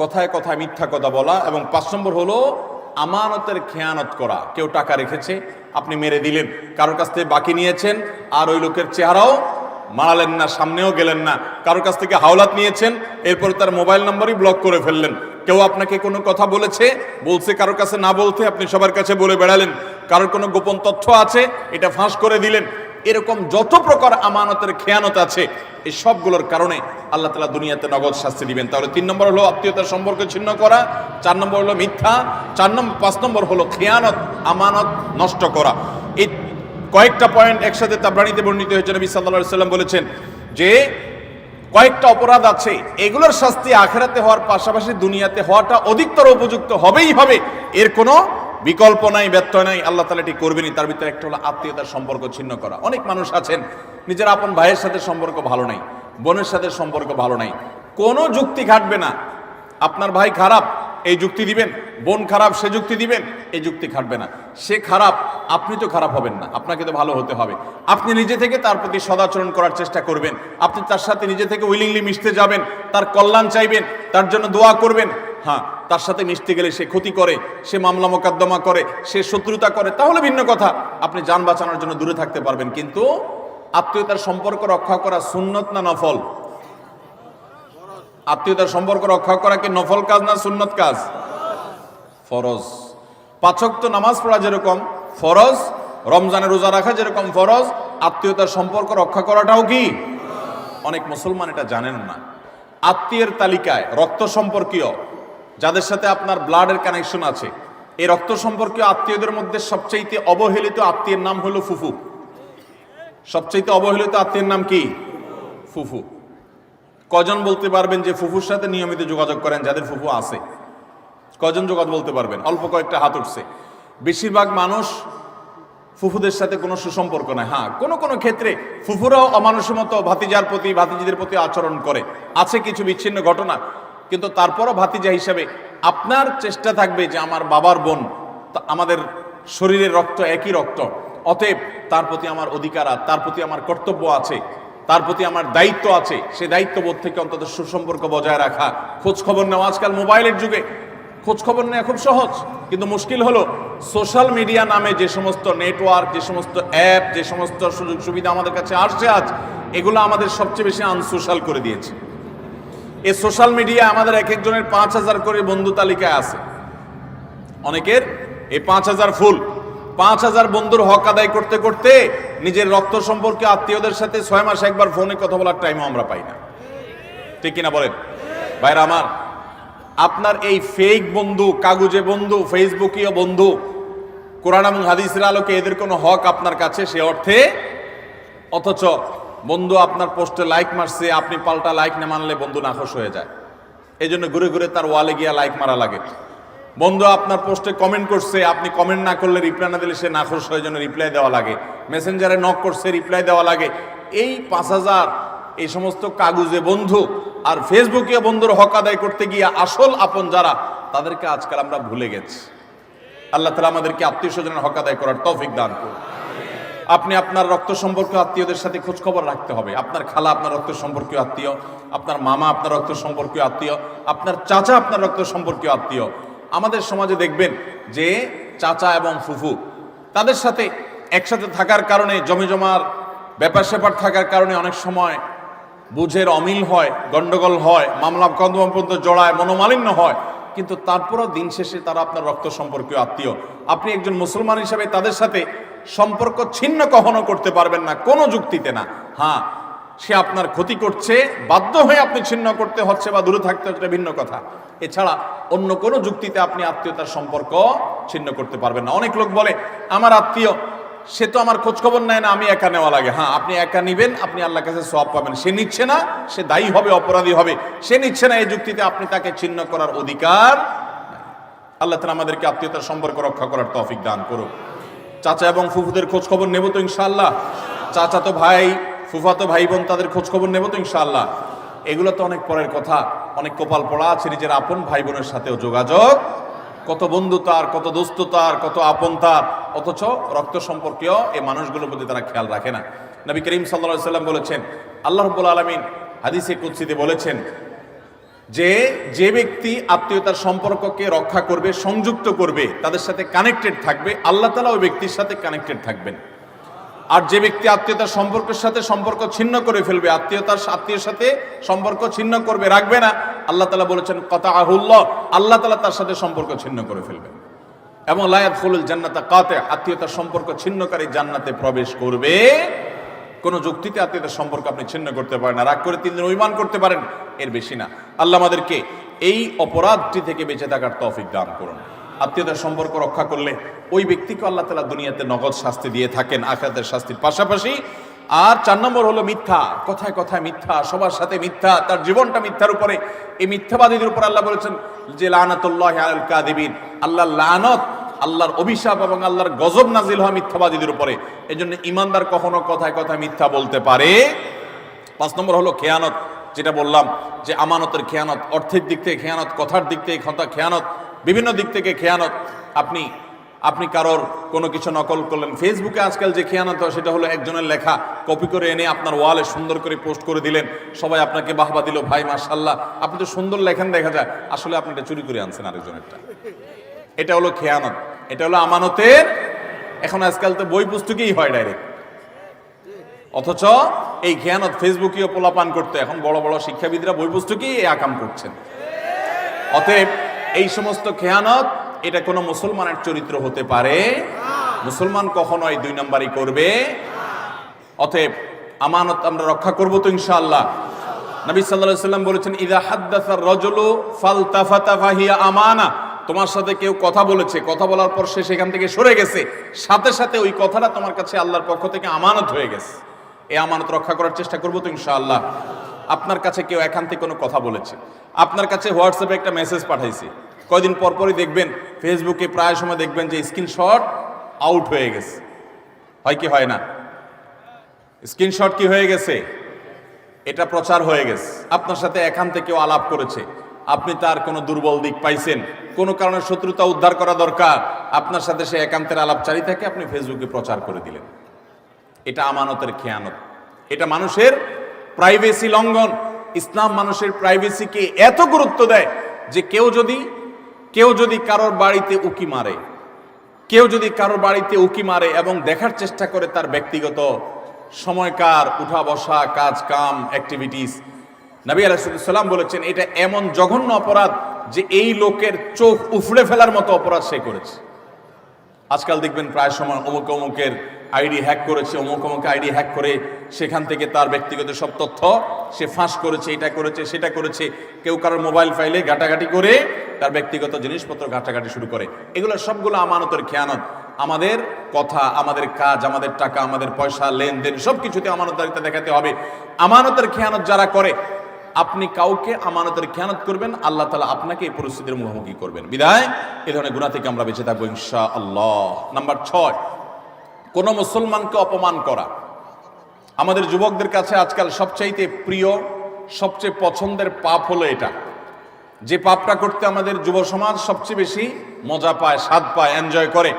কথায় কথায় মিথ্যা কথা বলা, এবং 5 নম্বর হলো আমানতের খেয়ানত করা। কেউ টাকা রেখেছে, আপনি মেরে দিলেন, কারোর কাছ থেকে বাকি নিয়েছেন, আর ওই লোকের চেহারাও মারালেন না, সামনেও গেলেন না, কারোর কাছ থেকে হাওলাত নিয়েছেন, এরপরে তার মোবাইল নাম্বারই ব্লক করে ফেললেন। কেউ আপনাকে কোনো কথা বলছে কারোর কাছে না বলতে আপনি সবার কাছে বলে বেড়ালেন, কারোর কোনো গোপন তথ্য আছে এটা ফাঁস করে দিলেন। এরকম যত প্রকার আমানতের খেয়ানত আছে এই সবগুলোর কারণে আল্লাহ তাআলা দুনিয়াতে নগদ শাস্তি দিবেন। তাহলে 3 নম্বর হলো আত্মীয়তার সম্পর্ক ছিন্ন করা, 4 নম্বর হলো মিথ্যা, 5 নম্বর হলো খেয়ানত, আমানত নষ্ট করা। এই কয়েকটা পয়েন্ট একসাথে তাবরানীতে বর্ণিত হয়েছে। নবী সাল্লাল্লাহু আলাইহি ওয়াসাল্লাম বলেছেন যে কয়েকটা অপরাধ আছে, এগুলোর শাস্তি আখিরাতে হওয়ার পাশাপাশি দুনিয়াতে হওয়াটা অধিকতর উপযুক্ত হবেই হবে, এর কোনো বিকল্প নাই, ব্যত্যয় নাই, আল্লাহ তাআলা এটি করবেনই। তার ভিতরে একটা হলো আত্মীয়তার সম্পর্ক ছিন্ন করা। অনেক মানুষ আছেন নিজের আপন ভাইয়ের সাথে সম্পর্ক ভালো নাই, বোনের সাথে সম্পর্ক ভালো নাই, কোনো যুক্তি খাটবে না। আপনার ভাই খারাপ এই যুক্তি দিবেন, বোন খারাপ সে যুক্তি দিবেন, এই যুক্তি খাটবে না। সে খারাপ, আপনি তো খারাপ হবেন না, আপনাকে তো ভালো হতে হবে। আপনি নিজে থেকে তার প্রতি সদাচরণ করার চেষ্টা করবেন, আপনি তার সাথে নিজে থেকে উইলিংলি মিশতে যাবেন, তার কল্যাণ চাইবেন, তার জন্য দোয়া করবেন। হ্যাঁ, তার সাথে মিশতে গেলে সে ক্ষতি করে, সে মামলা মোকদ্দমা করে, সে শত্রুতা করে, তাহলে ভিন্ন কথা, আপনি যান বাঁচানোর জন্য দূরে থাকতে পারবেন। কিন্তু আত্মীয়তার সম্পর্ক রক্ষা করা সুন্নত না নফল? আত্মীয়তার সম্পর্ক রক্ষা করা কি নফল কাজ না সুন্নত কাজ? ফরজ। 5 ওয়াক্ত নামাজ পড়া যেরকম ফরজ, রমজানের রোজা রাখা যেরকম ফরজ, আত্মীয়তার সম্পর্ক রক্ষা করাটাও কি? অনেক মুসলমান এটা জানেন না। আত্মীয়ের তালিকায় রক্ত সম্পর্কীয় যাদের সাথে আপনার ব্লাডের কানেকশন আছে, এই রক্ত সম্পর্কীয় আত্মীয়দের মধ্যে সবচেয়ে অবহেলিত আত্মীয়ের নাম হলো ফুফু। সবচেয়ে অবহেলিত আত্মীয়ের নাম কি? ফুফু। কজন বলতে পারবেন যে ফুফুর সাথে নিয়মিত যোগাযোগ করেন যাদের ফুফু আছে? কজন যোগাযোগ বলতে পারবেন? অল্প কয়েকটা হাত উঠছে। বেশিরভাগ মানুষ ফুফুদের সাথে কোনো সুসম্পর্ক নাই। হ্যাঁ, কোনো কোনো ক্ষেত্রে ফুফুরাও অমানুষের মতো ভাতিজার প্রতি, ভাতিজিদের প্রতি আচরণ করে, আছে কিছু বিচ্ছিন্ন ঘটনা, কিন্তু তারপরও ভাতিজা হিসাবে আপনার চেষ্টা থাকবে যে আমার বাবার বোন, আমাদের শরীরের রক্ত একই রক্ত, অতএব তার প্রতি আমার অধিকার, তার প্রতি আমার কর্তব্য আছে, তার প্রতি আমার দায়িত্ব আছে। সে দায়িত্ববোধ থেকে অন্তত সুসম্পর্ক বজায় রাখা, খোঁজ খবর নেওয়া। আজকাল মোবাইলের যুগে খোঁজ খবর নেওয়া খুব সহজ, কিন্তু মুশকিল হলো সোশ্যাল মিডিয়া নামে যে সমস্ত নেটওয়ার্ক, যে সমস্ত অ্যাপ, যে সমস্ত সুযোগ সুবিধা আমাদের কাছে আসছে আজ, এগুলো আমাদের সবচেয়ে বেশি আনসোশ্যাল করে দিয়েছে। এই সোশ্যাল মিডিয়া আমাদের এক একজনের 5000 করে বন্ধু তালিকায় আছে। অনেকের এই 5000 ফুল। 5000 বন্ধুর হক আদায় করতে করতে নিজের রক্ত সম্পর্কে আত্মীয়দের সাথে 6 মাসে একবার ফোনে কথা বলার টাইমও আমরা পাই না। ঠিক কিনা বলেন ভাইরা আমার? আপনার এই ফেক বন্ধু, কাগুজে বন্ধু, ফেসবুকীয় বন্ধু, কোরআন এবং হাদিসের আলোকে এদের কোনো হক আপনার কাছে সে অর্থে? অথচ বন্ধু আপনার পোস্টে লাইক মারছে, আপনি পাল্টা লাইক না মানলে বন্ধু নাখোশ হয়ে যায়। এই জন্য ঘুরে ঘুরে তার ওয়ালে গিয়া লাইক মারা লাগে। বন্ধু আপনার পোস্টে কমেন্ট করছে, আপনি কমেন্ট না করলে, রিপ্লাই না দিলে সে নাখোশ হয়ে, জন্য রিপ্লাই দেওয়া লাগে। মেসেঞ্জারে নক করছে, রিপ্লাই দেওয়া লাগে। এই 5000 এই সমস্ত কাগুজে বন্ধু আর ফেসবুকে বন্ধুর হক আদায় করতে গিয়ে আসল আপন যারা, তাদেরকে আজকাল আমরা ভুলে গেছি। আল্লাহ তাআলা আমাদেরকে আত্মীয় স্বজনের হক আদায় করার তৌফিক দান করুন। আপনি আপনার রক্ত সম্পর্কীয় আত্মীয়দের সাথে খোঁজ খবর রাখতে হবে। আপনার খালা আপনার রক্ত সম্পর্কীয় আত্মীয়, আপনার মামা আপনার রক্ত সম্পর্কীয় আত্মীয়, আপনার চাচা আপনার রক্ত সম্পর্কীয় আত্মীয়। আমাদের সমাজে দেখবেন যে চাচা এবং ফুফু, তাদের সাথে একসাথে থাকার কারণে, জমি জমার ব্যাপার স্যাপার থাকার কারণে অনেক সময় বুঝের অমিল হয়, গন্ডগোল হয়, মামলা কদম পর্যন্ত জড়ায়, মনোমালিন্য হয়। কিন্তু তারপরও দিন শেষে তারা আপনার রক্ত সম্পর্কীয় আত্মীয়। আপনি একজন মুসলমান হিসাবে তাদের সাথে সম্পর্ক ছিন্ন কখনো করতে পারবেন না, কোনো যুক্তিতে না। হ্যাঁ, সে আপনার ক্ষতি করছে, বাধ্য হয়ে আপনি ছিন্ন করতে হচ্ছে বা দূরে থাকতে হচ্ছে, ভিন্ন কথা। এছাড়া অন্য কোনো যুক্তিতে আপনি আত্মীয়তার সম্পর্ক ছিন্ন করতে পারবেন না। অনেক লোক বলে আমার আত্মীয়, সে তো আমার খোঁজ খবর নেয় না, আমি একা নেওয়া লাগে। হ্যাঁ, আপনি একা নিবেন, আপনি আল্লাহর কাছে সওয়াব পাবেন। সে নিচ্ছে না, সে দায়ী হবে, অপরাধী হবে। সে নিচ্ছে না, এই যুক্তিতে আপনি তাকে ছিন্ন করার অধিকার নাই। আল্লাহ তাআলা আমাদেরকে আত্মীয়তার সম্পর্ক রক্ষা করার তৌফিক দান করুন। চাচা এবং ফুফুদের খোঁজ খবর নেব তো ইনশাআল্লাহ? চাচাতো ভাই, ফুফাতো ভাই বোন, তাদের খোঁজ খবর নেব তো ইনশাআল্লাহ? এগুলো তো অনেক পরের কথা। অনেক কপাল পড়া আছে নিজের আপন ভাই বোনের সাথেও যোগাযোগ, কত বন্ধু তার, কত দোস্ত তার, কত আপন তার, অথচ রক্ত সম্পর্কীয় এই মানুষগুলোর প্রতি তারা খেয়াল রাখে না। নবী করিম সাল্লাল্লাহু আলাইহি সাল্লাম বলেছেন, আল্লাহ রাব্বুল আলামিন হাদিসে কুদসিতে বলেছেন যে যে ব্যক্তি আত্মীয়তার সম্পর্ককে রক্ষা করবে, সংযুক্ত করবে, তাদের সাথে কানেক্টেড থাকবে, আল্লাহ তাআলা ওই ব্যক্তির সাথে কানেক্টেড থাকবেন। আর যে ব্যক্তি আত্মীয়তার সম্পর্কের সাথে সম্পর্ক ছিন্ন করে ফেলবে, আত্মীয়ের সাথে সম্পর্ক ছিন্ন করবে, রাখবে না, আল্লাহ তাআলা বলেছেন কাতাআহুল্লাহ, আল্লাহ তাআলা তার সাথে সম্পর্ক ছিন্ন করে ফেলবে। এবং লা ইয়াদখুলুল জান্নাতা কাতি', আত্মীয়তার সম্পর্ক ছিন্নকারী জান্নাতে প্রবেশ করবে। কোন যুক্তিতে আত্মীয়তার সম্পর্ক আপনি ছিন্ন করতে পারেন না, রাগ করে 3 দিন অভিমান করতে পারেন, এর বেশি না। আল্লাহ আমাদেরকে এই অপরাধটি থেকে বেঁচে থাকার তৌফিক দান করুন। আত্মীয়তার সম্পর্ক রক্ষা করলে ওই ব্যক্তিকে আল্লাহ তাআলা দুনিয়াতে নগদ শাস্তি দিয়ে থাকেন আখিরাতের শাস্তির পাশাপাশি। আর 4 নম্বর হলো মিথ্যা, কথায় কথায় মিথ্যা, সবার সাথে মিথ্যা, তার জীবনটা মিথ্যার উপরে। এই মিথ্যাবাদীদের উপর আল্লাহ বলেছেন যে লানাতুল্লাহি আলাল কাযিবিন, আল্লাহর লানত, আল্লাহর অভিশাপ এবং আল্লাহর গজব নাজিল হয় মিথ্যাবাদীদের উপরে। এজন্য ঈমানদার কখনো কথায় কথায় মিথ্যা বলতে পারে। 5 নম্বর হলো খেয়ানত, যেটা বললাম যে আমানতের খেয়ানত, অর্থের দিক থেকে খেয়ানত, কথার দিক থেকে খেয়ানত, বিভিন্ন দিক থেকে খেয়ানত। আপনি কারোর কোনো কিছু নকল করলেন, ফেসবুকে আজকাল যে খেয়ানত হয় সেটা হলো একজনের লেখা কপি করে এনে আপনার ওয়ালে সুন্দর করে পোস্ট করে দিলেন, সবাই আপনাকে বাহবা দিল, ভাই মাশাআল্লাহ আপনি তো সুন্দর লেখেন, দেখা যায় আসলে আপনি এটা চুরি করে আনছেন আরেকজনেরটা। এটা হলো খেয়ানত, এটা হলো আমানতের। এখন আজকাল তো বই পুস্তকেই হয় ডাইরেক্ট, অথচ এই খেয়ানত ফেসবুকেও পোলাপান করতে এখন বড় বড় শিক্ষাবিদরা বই পুস্তকেই এই আকাম করছেন। অতএব এই সমস্ত খেয়ানত, এটা কোনো মুসলমানের চরিত্র হতে পারে? মুসলমান কখনোই 2 নম্বরই করবে। অতএব আমানত আমরা রক্ষা করব তো ইনশাআল্লাহ। নবী সাল্লাল্লাহু আলাইহি ওয়াসাল্লাম বলেছেন ইযা হাদ্দাসার রাজুলু ফালতাফাতা ফাহিয়া আমানা, তোমার সাথে কেউ কথা বলেছে, কথা বলার পর সে সেখান থেকে সরে গেছে, সাথে সাথে ওই কথাটা তোমার কাছে আল্লাহর পক্ষ থেকে আমানত হয়ে গেছে। এই আমানত রক্ষা করার চেষ্টা করব তো ইনশাআল্লাহ। আপনার কাছে কেউ একান্তে কোনো কথা বলেছে, আপনার কাছে হোয়াটসঅ্যাপে একটা মেসেজ পাঠাইছে, কয়দিন পরপরই দেখবেন ফেসবুকে প্রায় সময় দেখবেন যে স্ক্রিনশট আউট হয়ে গেছে, হয় কি হয় না? স্ক্রিনশট কি হয়ে গেছে? এটা প্রচার হয়ে গেছে। আপনার সাথে একান্তে কেউ আলাপ করেছে, আপনি তার কোনো দুর্বল দিক পাইছেন, কোনো কারণে শত্রুতা উদ্ধার করা দরকার, আপনার সাথে সে একান্তের আলাপ চারি থাকে, আপনি ফেসবুকে প্রচার করে দিলেন। এটা আমানতের খেয়ানত, এটা মানুষের প্রাইভেসি লঙ্ঘন। ইসলাম মানুষের প্রাইভেসিকে এত গুরুত্ব দেয় যে কেউ যদি কারোর বাড়িতে উকি মারে, এবং দেখার চেষ্টা করে তার ব্যক্তিগত সময়কার উঠা বসা, কাজ কাম, অ্যাক্টিভিটিস, নবী আলাইহিস সালাম বলেছেন এটা এমন জঘন্য অপরাধ যে এই লোকের চোখ উফড়ে ফেলার মতো অপরাধ সে করেছে। আজকাল দেখবেন প্রায় সময় অমুকের আইডি হ্যাক করেছে, অমুক আইডি হ্যাক করে সেখান থেকে তার ব্যক্তিগত সব তথ্য সে ফাঁস করেছে, এটা করেছে সেটা করেছে। কেউ কারোর মোবাইল ফাইলে ঘাটাঘাটি করে তার ব্যক্তিগত জিনিসপত্র ঘাটাঘাটি শুরু করে। এগুলো সবগুলো আমানতের খেয়ানত। আমাদের কথা, আমাদের কাজ, আমাদের টাকা, আমাদের পয়সা, লেনদেন সবকিছুতে আমানতদারিতা দেখাতে হবে। আমানতের খেয়ানত যারা করে, আপনি কাউকে আমানতের খেয়ানত করবেন, আল্লাহ তাআলা আপনাকে এই পরিস্থিতির মুখোমুখি করবেন। বিদায় এই ধরনের গুনাহ থেকে আমরা বেঁচে থাকবো ইনশাআল্লাহ। নাম্বার 6, কোন মুসলমানকে অপমান করা। আমাদের যুবকদের কাছে আজকাল সবচাইতে প্রিয়, সবচেয়ে পছন্দের পাপ হলো এটা, যে পাপটা করতে আমাদের যুব সমাজ সবচেয়ে বেশি মজা পায়, স্বাদ পায়, এনজয় করে।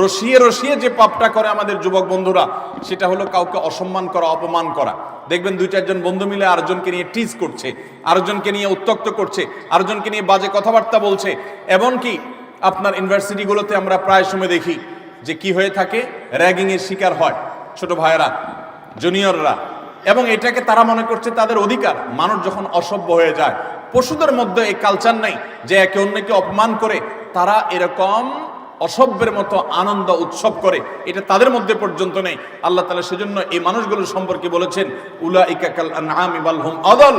রসিয়ে রসিয়ে যে পাপটা করে আমাদের যুবক বন্ধুরা, সেটা হলো কাউকে অসম্মান করা, অপমান করা। দেখবেন 2-4 জন বন্ধু মিলে আরেকজনকে নিয়ে টিজ করছে, আরেকজনকে নিয়ে উত্ত্যক্ত করছে, আরেকজনকে নিয়ে বাজে কথাবার্তা বলছে। এমনকি আপনার ইউনিভার্সিটিগুলোতে আমরা প্রায় সময় দেখি যে কি হয়ে থাকে, র্যাগিং এর শিকার হয় ছোট ভাইয়েরা, জুনিয়ররা, এবং এটাকে তারা মনে করছে তাদের অধিকার। মানুষ যখন অসভ্য হয়ে যায়, পশুদের মধ্যে এই কালচার নাই যে একে অন্যকে অপমান করে তারা এরকম অসভ্যের মতো আনন্দ উৎসব করে, এটা তাদের মধ্যে পর্যন্ত নেই। আল্লাহ তাআলা সেজন্য এই মানুষগুলোর সম্পর্কে বলেছেন উলাইকা কাল আনআমি বাল হুম আদাল,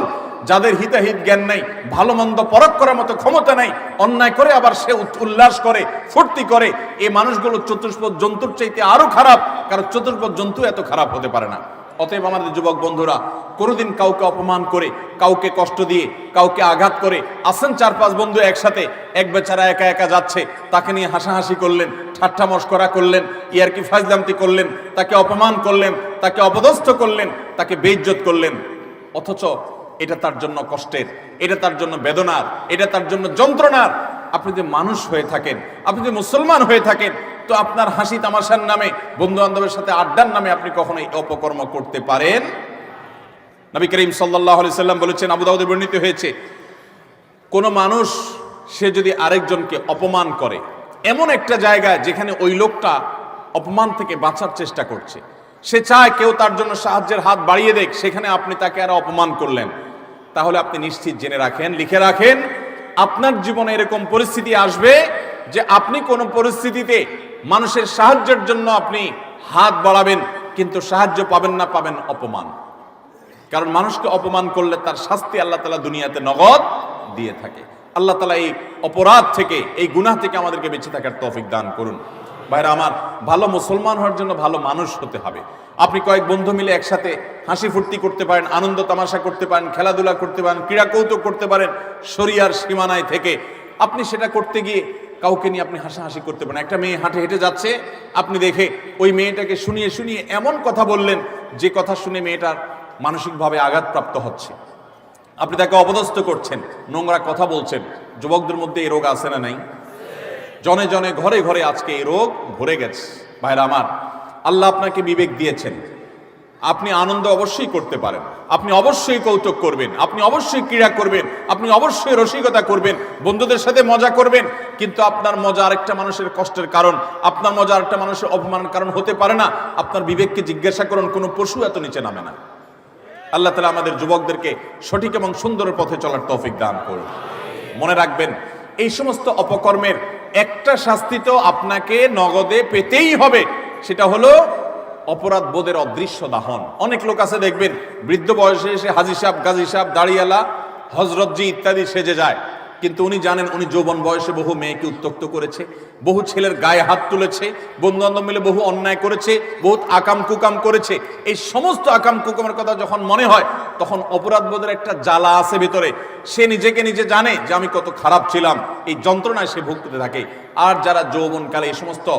যাদের হিতাহিত জ্ঞান নাই, ভালো মন্দ পরখ করার মতো ক্ষমতা নাই, অন্যায় করে আবার সে উল্লাস করে, ফুর্তি করে, এই মানুষগুলো চতুষ্পদ জন্তুর চাইতে আরো খারাপ, কারণ চতুষ্পদ জন্তু এত খারাপ হতে পারে না। অতএব আমাদের যুবক বন্ধুরা কোনোদিন কাউকে অপমান করে, কাউকে কষ্ট দিয়ে, কাউকে আঘাত করে, আসেন 4-5 বন্ধু একসাথে, এক বেচারা একা একা যাচ্ছে, তাকে নিয়ে হাসাহাসি করলেন, ঠাট্টা মশকরা করলেন, ইয়ারকি ফাজলামতি করলেন, তাকে অপমান করলেন, তাকে অপদস্থ করলেন, তাকে বেইজ্জত করলেন, অথচ এটা তার জন্য কষ্টের, এটা তার জন্য বেদনার, এটা তার জন্য যন্ত্রণার। আপনি যে মানুষ হয়ে থাকেন, আপনি যে মুসলমান হয়ে থাকেন, তো আপনার হাসি তামাশার নামে, বন্ধু বান্ধবের সাথে আড্ডার নামে আপনি কখনোই অপকর্ম করতে পারেন? নবী করিম সাল্লাল্লাহু আলাইহি সাল্লাম বলেছেন, আবু দাউদে বর্ণিত হয়েছে, কোন মানুষ সে যদি আরেকজনকে অপমান করে এমন একটা জায়গায় যেখানে ওই লোকটা অপমান থেকে বাঁচার চেষ্টা করছে, সে চায় কেউ তার জন্য সাহায্যের হাত বাড়িয়ে দেখ, সেখানে আপনি তাকে আরো অপমান করলেন, তাহলে আপনি নিশ্চিত জেনে রাখেন, লিখে রাখেন, আপনার জীবনে এরকম পরিস্থিতি আসবে যে আপনি কোনো পরিস্থিতিতে মানুষের সাহায্যের জন্য আপনি হাত বাড়াবেন, কিন্তু সাহায্য পাবেন না, পাবেন অপমান। কারণ মানুষকে অপমান করলে তার শাস্তি আল্লাহ তাআলা দুনিয়াতে নগদ দিয়ে থাকে। আল্লাহ তাআলা এই অপরাধ থেকে, এই গুনাহ থেকে আমাদেরকে বেঁচে থাকার তৌফিক দান করুন। ভাইরা আমার, ভালো মুসলমান হওয়ার জন্য ভালো মানুষ হতে হবে। আপনি কয়েক বন্ধু মিলে একসাথে হাসি ফুর্তি করতে পারেন, আনন্দ তামাশা করতে পারেন, খেলাধুলা করতে পারেন, ক্রীড়া কৌতুক করতে পারেন, শরিয়ার সীমানায় থেকে। আপনি সেটা করতে গিয়ে কাউকে নিয়ে আপনি হাসাহাসি করতে পারেন। একটা মেয়ে হাঁটে হেঁটে যাচ্ছে, আপনি দেখে ওই মেয়েটাকে শুনিয়ে শুনিয়ে এমন কথা বললেন যে কথা শুনে মেয়েটার মানসিকভাবে আঘাতপ্রাপ্ত হচ্ছে, আপনি তাকে অপদস্থ করছেন, নোংরা কথা বলছেন। যুবকদের মধ্যে এই রোগ আছে না নাই? জনে জনে ঘরে ঘরে আজকে এই রোগ ভরে গেছে। ভাইরা আমার, আল্লাহ আপনাকে বিবেক দিয়েছেন, আপনি আনন্দ অবশ্যই করতে পারেন, আপনি অবশ্যই কৌতুক করবেন, আপনি অবশ্যই ক্রীড়া করবেন, আপনি অবশ্যই রসিকতা করবেন, বন্ধুদের সাথে মজা করবেন, কিন্তু আপনার মজা আরেকটা মানুষের কষ্টের কারণ, আপনার মজা আরেকটা মানুষের অপমানের কারণ হতে পারে না। আপনার বিবেককে জিজ্ঞাসা করুন, কোনো পশু এত নিচে নামে না। আল্লাহ তাআলা আমাদের যুবকদেরকে সঠিক এবং সুন্দর পথে চলার তৌফিক দান করুন। মনে রাখবেন, এই সমস্ত অপকর্মের একটা শাস্তি তো আপনাকে নগদে পেতেই হবে, সেটা হলো অপরাধ বোধের অদৃশ্য দাহন। অনেক লোক আছে দেখবেন, বৃদ্ধ বয়সে এসে হাজী সাহেব, গাজী সাহেব, দাড়িওয়ালা, হজরতজি ইত্যাদি সেজে যায়, কিন্তু উনি জানেন উনি যৌবন বয়সে বহু মেয়েকে উত্ত্যক্ত করেছে, বহু ছেলের গায়ে হাত তুলেছে, বন্ধু বান্ধব মিলে বহু অন্যায় করেছে, বহুত আকাম কুকাম করেছে। এই সমস্ত আকাম কুকামের কথা যখন মনে হয়, তখন অপরাধ বোধের একটা জ্বালা আছে ভিতরে, সে নিজেকে নিজে জানে যে আমি কত খারাপ ছিলাম, এই যন্ত্রণায় সে ভুগতে থাকে। আর যারা যৌবনকালে এই সমস্ত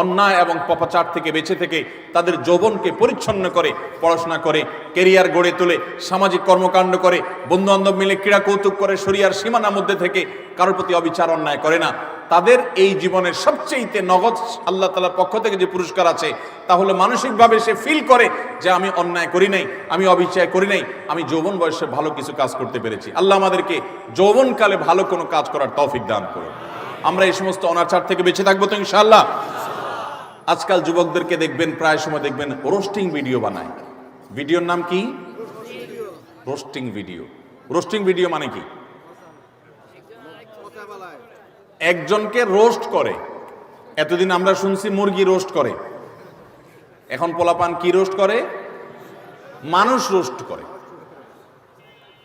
অন্যায় এবং পাপাচার থেকে বেঁচে থেকে তাদের যৌবনকে পরিচ্ছন্ন করে, পড়াশোনা করে, কেরিয়ার গড়ে তোলে, সামাজিক কর্মকাণ্ড করে, বন্ধু বান্ধব মিলে ক্রীড়া কৌতুক করে, শরিয়ার সীমানার মধ্যে থেকে কারোর প্রতি অবিচার অন্যায় করে না, তাদের এই জীবনের সবচেয়ে নগদ আল্লাহ তাআলার পক্ষ থেকে যে পুরস্কার আছে, তাহলে মানসিকভাবে সে ফিল করে যে আমি অন্যায় করি নাই, আমি অবিচার করি নাই, আমি যৌবন বয়সে ভালো কিছু কাজ করতে পেরেছি। আল্লাহ আমাদেরকে যৌবনকালে ভালো কোনো কাজ করার তৌফিক দান করুন। আমরা এই সমস্ত অনাচার থেকে বেঁচে থাকবো তো ইনশাআল্লাহ। আজকাল যুবকদেরকে দেখবেন, প্রায় সময় দেখবেন রোস্টিং ভিডিও বানায়। ভিডিওর নাম কি? Roasting video. রোস্টিং ভিডিও মানে কি? একজনকে রোস্ট করে। এতদিন আমরা শুনছি মুরগি রোস্ট করে, এখন পোলাপান কি রোস্ট করে? মানুষ রোস্ট করে।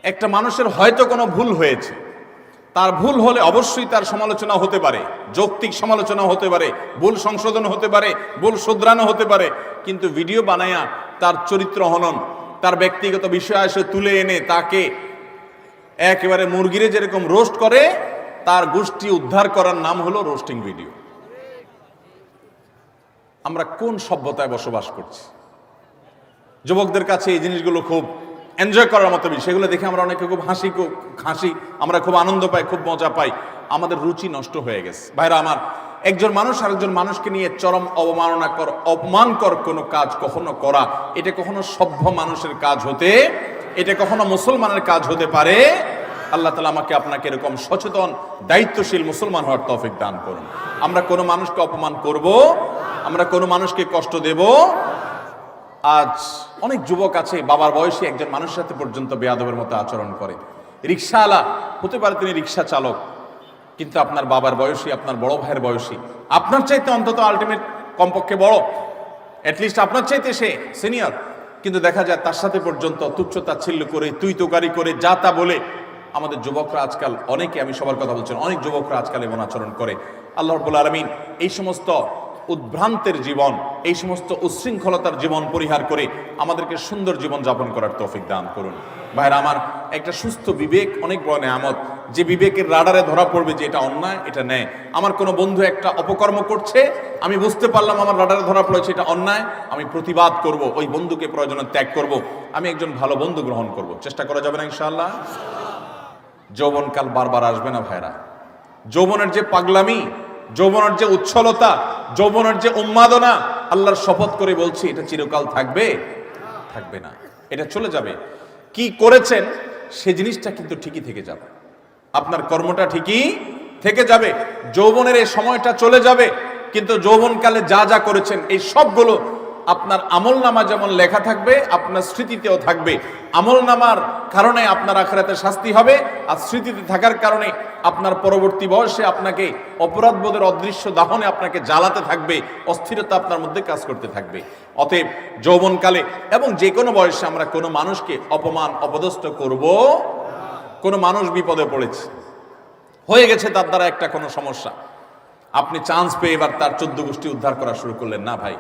একটা মানুষের হয়তো কোনো ভুল হয়েছে, তার ভুল হলে অবশ্যই তার সমালোচনা হতে পারে, যৌক্তিক সমালোচনা হতে পারে, ভুল সংশোধন হতে পারে, ভুল শুধরানো হতে পারে, কিন্তু ভিডিও বানায়া তার চরিত্র হনন, তার ব্যক্তিগত বিষয় এসে তুলে এনে তাকে একেবারে মুরগিরে যেরকম রোস্ট করে, তার গোষ্ঠী উদ্ধার করার নাম হলো রোস্টিং ভিডিও। আমরা কোন সভ্যতায় বসবাস করছি? যুবকদের কাছে এই জিনিসগুলো খুব এনজয় করার মতো বিষয়। সেগুলো দেখে আমরা অনেকে খুব হাসি, আমরা খুব আনন্দ পাই, খুব মজা পাই। আমাদের রুচি নষ্ট হয়ে গেছে। ভাইরা আমার, একজন মানুষ আরেকজন মানুষকে নিয়ে চরম অপমানকর কোনো কাজ কখনো করা, এটা কখনো সভ্য মানুষের কাজ হতে, এটা কখনো মুসলমানের কাজ হতে পারে। আল্লাহ তাআলা আমাকে আপনাকে এরকম সচেতন দায়িত্বশীল মুসলমান হওয়ার তৌফিক দান করুন। আমরা কোনো মানুষকে অপমান করব, আমরা কোনো মানুষকে কষ্ট দেব। আজ অনেক যুবক আছে বাবার বয়সী একজন মানুষের সাথে পর্যন্ত বেয়াদবের মতো আচরণ করে। রিক্সাওয়ালা হতে পারে, তিনি রিক্সা চালক, কিন্তু আপনার বাবার বয়সী, আপনার বড় ভাইয়ের বয়সী, আপনার চাইতে অন্তত আলটিমেট কমপক্ষে বড়, অ্যাটলিস্ট আপনার চাইতে সে সিনিয়র, কিন্তু দেখা যায় তার সাথে পর্যন্ত তুচ্ছ-তাচ্ছিল্য করে, তুই তোকারি করে, যা তা বলে আমাদের যুবকরা আজকাল, অনেকে, আমি সবার কথা বলছি, অনেক যুবকরা আজকাল এমন আচরণ করে। আল্লাহ রাব্বুল আলামিন এই সমস্ত উদ্ভ্রান্তের জীবন, এই সমস্ত উচ্ছৃঙ্খলতার জীবন পরিহার করে আমাদেরকে সুন্দর জীবন যাপন করার তৌফিক দান করুন। ভাইরা আমার, একটা সুস্থ বিবেক অনেক বড় নেয়ামত, যে বিবেকের রাডারে ধরা পড়বে যে এটা অন্যায়, এটা ন্যায়। আমার কোনো বন্ধু একটা অপকর্ম করছে, আমি বুঝতে পারলাম আমার রাডারে ধরা পড়েছে এটা অন্যায়, আমি প্রতিবাদ করব, ওই বন্ধুকে প্রয়োজনে ত্যাগ করব, আমি একজন ভালো বন্ধু গ্রহণ করব। চেষ্টা করা যাবে না ইনশাআল্লাহ? যৌবনকাল বারবার আসবে না ভাইরা। যৌবনের যে পাগলামি, যৌবনের যে উচ্ছলতা, যৌবনের যে উন্মাদনা, আল্লাহর শপথ করে বলছি এটা চিরকাল থাকবে? থাকবে না, এটা চলে যাবে। কি করেছেন সে জিনিসটা কিন্তু ঠিকই থেকে যাবে, আপনার কর্মটা ঠিকই থেকে যাবে। যৌবনের এই সময়টা চলে যাবে, কিন্তু যৌবনকালে যা যা করেছেন এই সবগুলো আপনার আমলনামা যেমন লেখা থাকবে, আপনার স্মৃতিতেও থাকবে। আমলনামার কারণে আপনার আখিরাতে শাস্তি হবে, আর স্মৃতিতে থাকার কারণে আপনার পরবর্তী বয়সে আপনাকে অপরাধবোধের অদৃশ্য দাহনে আপনাকে জ্বালাতে থাকবে, অস্থিরতা আপনার মধ্যে কাজ করতে থাকবে। অতএব যৌবনকালে এবং যে কোনো বয়সে আমরা কোনো মানুষকে অপমান অপদস্থ করব। কোনো মানুষ বিপদে পড়েছে, হয়ে গেছে তার দ্বারা একটা কোনো সমস্যা, আপনি চান্স পেয়ে এবার তার 14 গোষ্ঠী উদ্ধার করা শুরু করলেন না ভাই।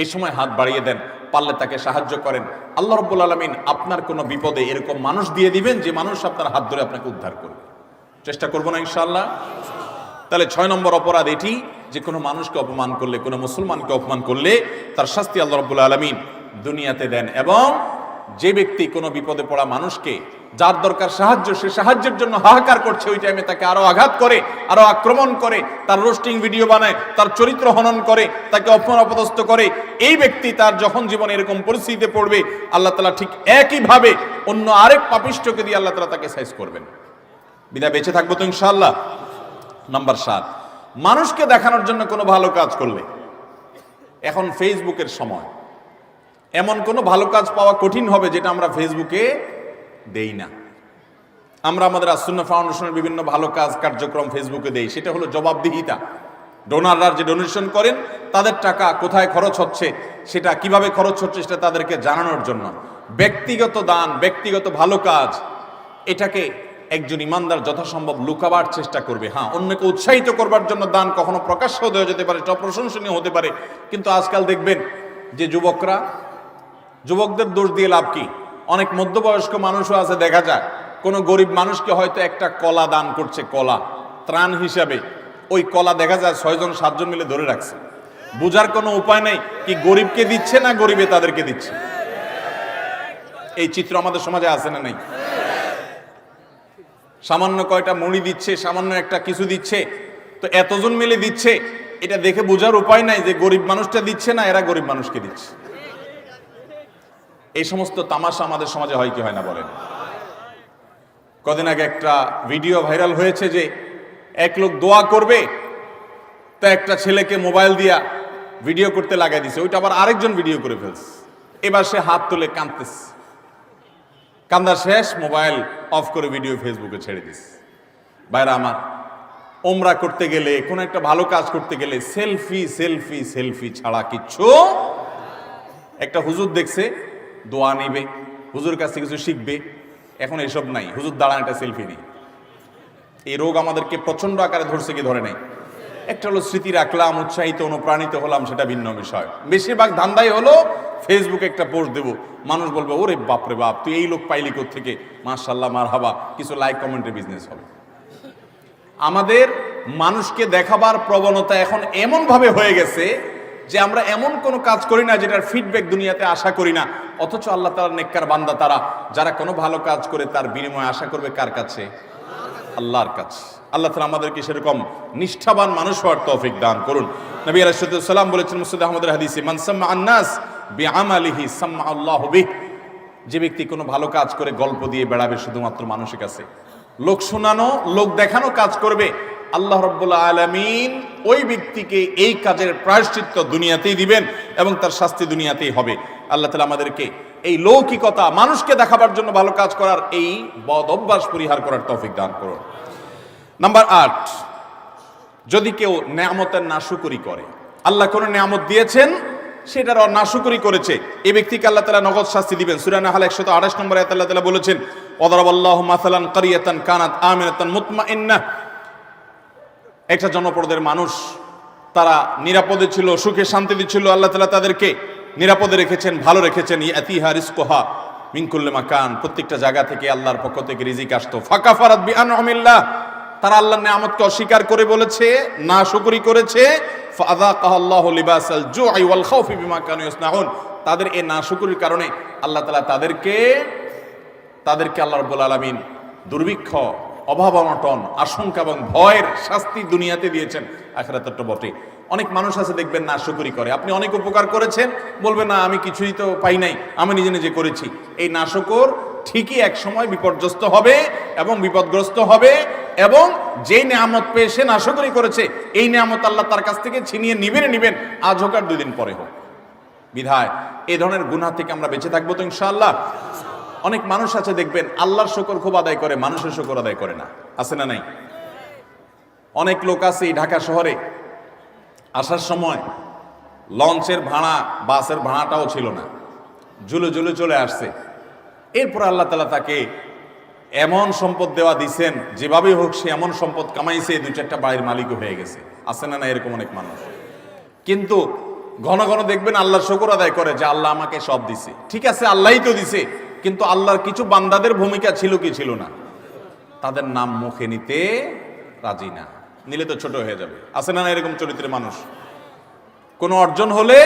এই সময় হাত বাড়িয়ে দেন, পারলে তাকে সাহায্য করেন। আল্লাহ রাব্বুল আলামিন আপনার কোনো বিপদে এরকম মানুষ দিয়ে দিবেন যে মানুষ আপনার হাত ধরে আপনাকে উদ্ধার করবে। চেষ্টা করবো না ইনশাআল্লাহ? তাহলে 6 নম্বর অপরাধ এটি যে কোনো মানুষকে অপমান করলে, কোনো মুসলমানকে অপমান করলে তার শাস্তি আল্লাহ রাব্বুল আলামিন দুনিয়াতে দেন। এবং যে ব্যক্তি কোনো বিপদে পড়া মানুষকে, যার দরকার সাহায্য, সে সাহায্যের জন্য হাহাকার করছে, ওই টাইমে তাকে আরো আঘাত করে, আরো আক্রমণ করে, তার রোস্টিং ভিডিও বানায়, তার চরিত্র হনন করে, তাকে অপমান অপদস্থ করে, এই ব্যক্তি তার যখন জীবনে এরকম পরিস্থিতিতে পড়বে, আল্লাহ তাআলা ঠিক একইভাবে অন্য আরেক পাপিষ্ঠকে দিয়ে আল্লাহ তাআলা তাকে সাইজ করবেন। বিদায় বেঁচে থাকবো তো ইনশাআল্লাহ। নাম্বার 7, মানুষকে দেখানোর জন্য কোনো ভালো কাজ করলে, এখন ফেসবুকের সময়, এমন কোনো ভালো কাজ পাওয়া কঠিন হবে যেটা আমরা ফেসবুকে দেই না। আমরা আমাদের আসুন্নাহ ফাউন্ডেশনের বিভিন্ন ভালো কাজ কার্যক্রম ফেসবুকে দেই, সেটা হলো জবাবদিহিতা। ডোনাররা যে ডোনেশন করেন তাদের টাকা কোথায় খরচ হচ্ছে, সেটা কিভাবে খরচ হচ্ছে, সেটা তাদেরকে জানানোর জন্য। ব্যক্তিগত দান, ব্যক্তিগত ভালো কাজ, এটাকে একজন ইমানদার যথাসম্ভব লুকাবার চেষ্টা করবে। হ্যাঁ, অন্যকে উৎসাহিত করবার জন্য দান কখনো প্রকাশ্যও দেওয়া যেতে পারে, সেটা প্রশংসনীয় হতে পারে। কিন্তু আজকাল দেখবেন যে যুবকদের দোষ দিয়ে লাভ কি? অনেক মধ্যবয়স্ক মানুষও আছে, দেখা যায় কোনো গরিব মানুষকে হয়তো একটা কলা দান করছে, কলা ত্রাণ হিসাবে। ওই কলা দেখা যায় 6 জন 7 জন মিলে ধরে রাখছে। বুঝার কোনো উপায় নেই কি গরিবকে দিচ্ছে না গরিবে তাদেরকে দিচ্ছে। এই চিত্র আমাদের সমাজে আছে না নাই? সামান্য কয়টা মুড়ি দিচ্ছে, সামান্য একটা কিছু দিচ্ছে, তো এতজন মিলে দিচ্ছে, এটা দেখে বোঝার উপায় নাই যে গরিব মানুষটা দিচ্ছে না এরা গরিব মানুষকে দিচ্ছে। এই সমস্ত তামাশা আমাদের সমাজে হয় কি হয় না বলেন? কদিন আগে একটা ভিডিও ভাইরাল হয়েছে যে এক লোক দোয়া করবে, তা একটা ছেলেকে মোবাইল দিয়া ভিডিও করতে লাগাই দিছে, ওইটা আবার আরেকজন ভিডিও করে ফেলছে। এবার সে হাত তুলে কাঁদতেছে, কান্দা শেষ, মোবাইল অফ করে ভিডিও ফেসবুকে ছেড়ে দিছে। ভাইরা আমার, ওমরা করতে গেলে, কোন একটা ভালো কাজ করতে গেলে সেলফি সেলফি সেলফি ছাড়া কিচ্ছু। একটা হুজুর দেখছে দোয়া নিবে, হুজুর কাছ থেকে কিছু শিখবে, এখন এসব নাই, হুজুর দাঁড়ান একটা সেলফি নেই। এই রোগ আমাদেরকে প্রচন্ড আকারে ধরছে কি ধরে নাই? একটা হলো স্মৃতি রাখলাম, উৎসাহিত অনুপ্রাণিত হলাম, সেটা ভিন্ন বিষয়। বেশিরভাগ ধান্দাই হলো ফেসবুকে একটা পোস্ট দেবো, মানুষ বলবে ওরে বাপরে বাপ, তুই এই লোক পাইলি কোত্থেকে, মাশাআল্লাহ মারহাবা, কিছু লাইক কমেন্টের বিজনেস হবে। আমাদের মানুষকে দেখাবার প্রবণতা এখন এমন ভাবে হয়ে গেছে যে আমরা এমন কোনো কাজ করি না যেটার ফিডব্যাক দুনিয়াতে আশা করি না। অথচ আল্লাহ তাআলার নেককার বান্দা তারা, যারা কোনো ভালো কাজ করে তার বিনিময়ে আশা করবে কার কাছে? আল্লাহর কাছে। আল্লাহ তাআলা আমাদেরকে সেরকম নিষ্ঠাবান মানুষ হওয়ার তৌফিক দান করুন। নবী আলাইহিস সালাম বলেছেন মুসনাদ আহমদের হাদিসে, মান সাম্মা আন-নাস বিআমালিহি সাম্মা আল্লাহু বিহি। যে ব্যক্তি কোনো ভালো কাজ করে গল্প দিয়ে বেড়াবে শুধুমাত্র মানুষের কাছে, লোক শোনানো, লোক দেখানো কাজ করবে, আল্লাহ রাব্বুল আলামিন ওই ব্যক্তিকে এই কাজের প্রায়শ্চিত্ত দুনিয়াতেই দিবেন এবং তার শাস্তি দুনিয়াতেই হবে। আল্লাহ তাআলা আমাদেরকে এই লৌকিকতা, মানুষকে দেখাবার জন্য ভালো কাজ করার এই বদ অভ্যাস পরিহার করার তৌফিক দান করুন। নাম্বার 8, যদি কেউ নেয়ামতের নাশুকরি করে, আল্লাহ কোন নেয়ামত দিয়েছেন সেটার নাশুকরি করেছে, এই ব্যক্তিকে আল্লাহ তাআলা নগদ শাস্তি দিবেন। সূরা নাহল 128 নম্বর আয়াতে আল্লাহ তাআলা বলেছেন, ওয়াদারাবাল্লাহু মাসালান কারিয়াতান কানাত আমিনাতান মুতমাইন্নাহ। একটা জনপদের মানুষ, তারা নিরাপদে ছিল, সুখে শান্তিতে ছিল, আল্লাহ তাআলা তাদেরকে নিরাপদে রেখেছেন, ভালো রেখেছেন। ইয়াতিহা রিজকুহা মিন কুল্লি মাকান, প্রত্যেকটা জায়গা থেকে আল্লাহর পক্ষ থেকে রিজিক আসতো। ফাকাফারাত বিআনউমিল্লাহ, তারা আল্লাহর নিয়ামতকে অস্বীকার করে বলেছে, নাশুকরি করেছে। ফাযাকাল্লাহু লিবাসাল জুই ওয়াল খাউফি বিমা কানু ইয়াসনাউন, তাদের এই নাশুকরির কারণে আল্লাহ তাআলা তাদেরকে আল্লাহ রাব্বুল আলামিন দুর্ভিক্ষ, অভাব অনটন, আশঙ্কা এবং ভয়ের শাস্তি দুনিয়াতে দিয়েছেন, আখিরাতে তো বটে। অনেক মানুষ আছে দেখবেন নাশুকরি করে, আপনি অনেক উপকার করেছেন, বলবেন না আমি কিছুই তো পাই নাই, আমি নিজে নিজে করেছি। এই নাশুকর ঠিকই এক সময় বিপর্যস্ত হবে এবং বিপদগ্রস্ত হবে, এবং যেই নিয়ামত পেয়ে সে নাশুকরি করেছে, এই নিয়ামত আল্লাহ তার কাছ থেকে ছিনিয়ে নিবেন, আজ হোক আর 2 দিন পরে হোক। বিধায় এই ধরনের গুনাহ থেকে আমরা বেঁচে থাকবো তো ইনশাআল্লাহ। অনেক মানুষ আছে দেখবেন আল্লাহর শুকর খুব আদায় করে, মানুষের শুকর আদায় করে না, আছে না নাই? অনেক লোক আছে এই ঢাকা শহরে আসার সময় লঞ্চের ভাড়া, বাসের ভাড়াটাও ছিল না, ঝুলে ঝুলে চলে আসছে। এরপর আল্লাহ তাআলা তাকে এমন সম্পদ দেওয়া দিছেন, যেভাবে হোক সে এমন সম্পদ কামাইছে, 2-4টা বাড়ির মালিকও হয়ে গেছে, আছে না না? এরকম অনেক মানুষ। কিন্তু ঘন ঘন দেখবেন আল্লাহর শুকর আদায় করে যে আল্লাহ আমাকে সব দিছে। ঠিক আছে, আল্লাহই তো দিছে, কিন্তু আল্লাহর কিছু বান্দাদের ভূমিকা ছিল কি ছিল না? তাদের নাম মুখে নিতে রাজি না, নিলে তো ছোট হয়ে যাবে, আছে না না? এরকম চরিত্রের মানুষ। কোনো অর্জন হলে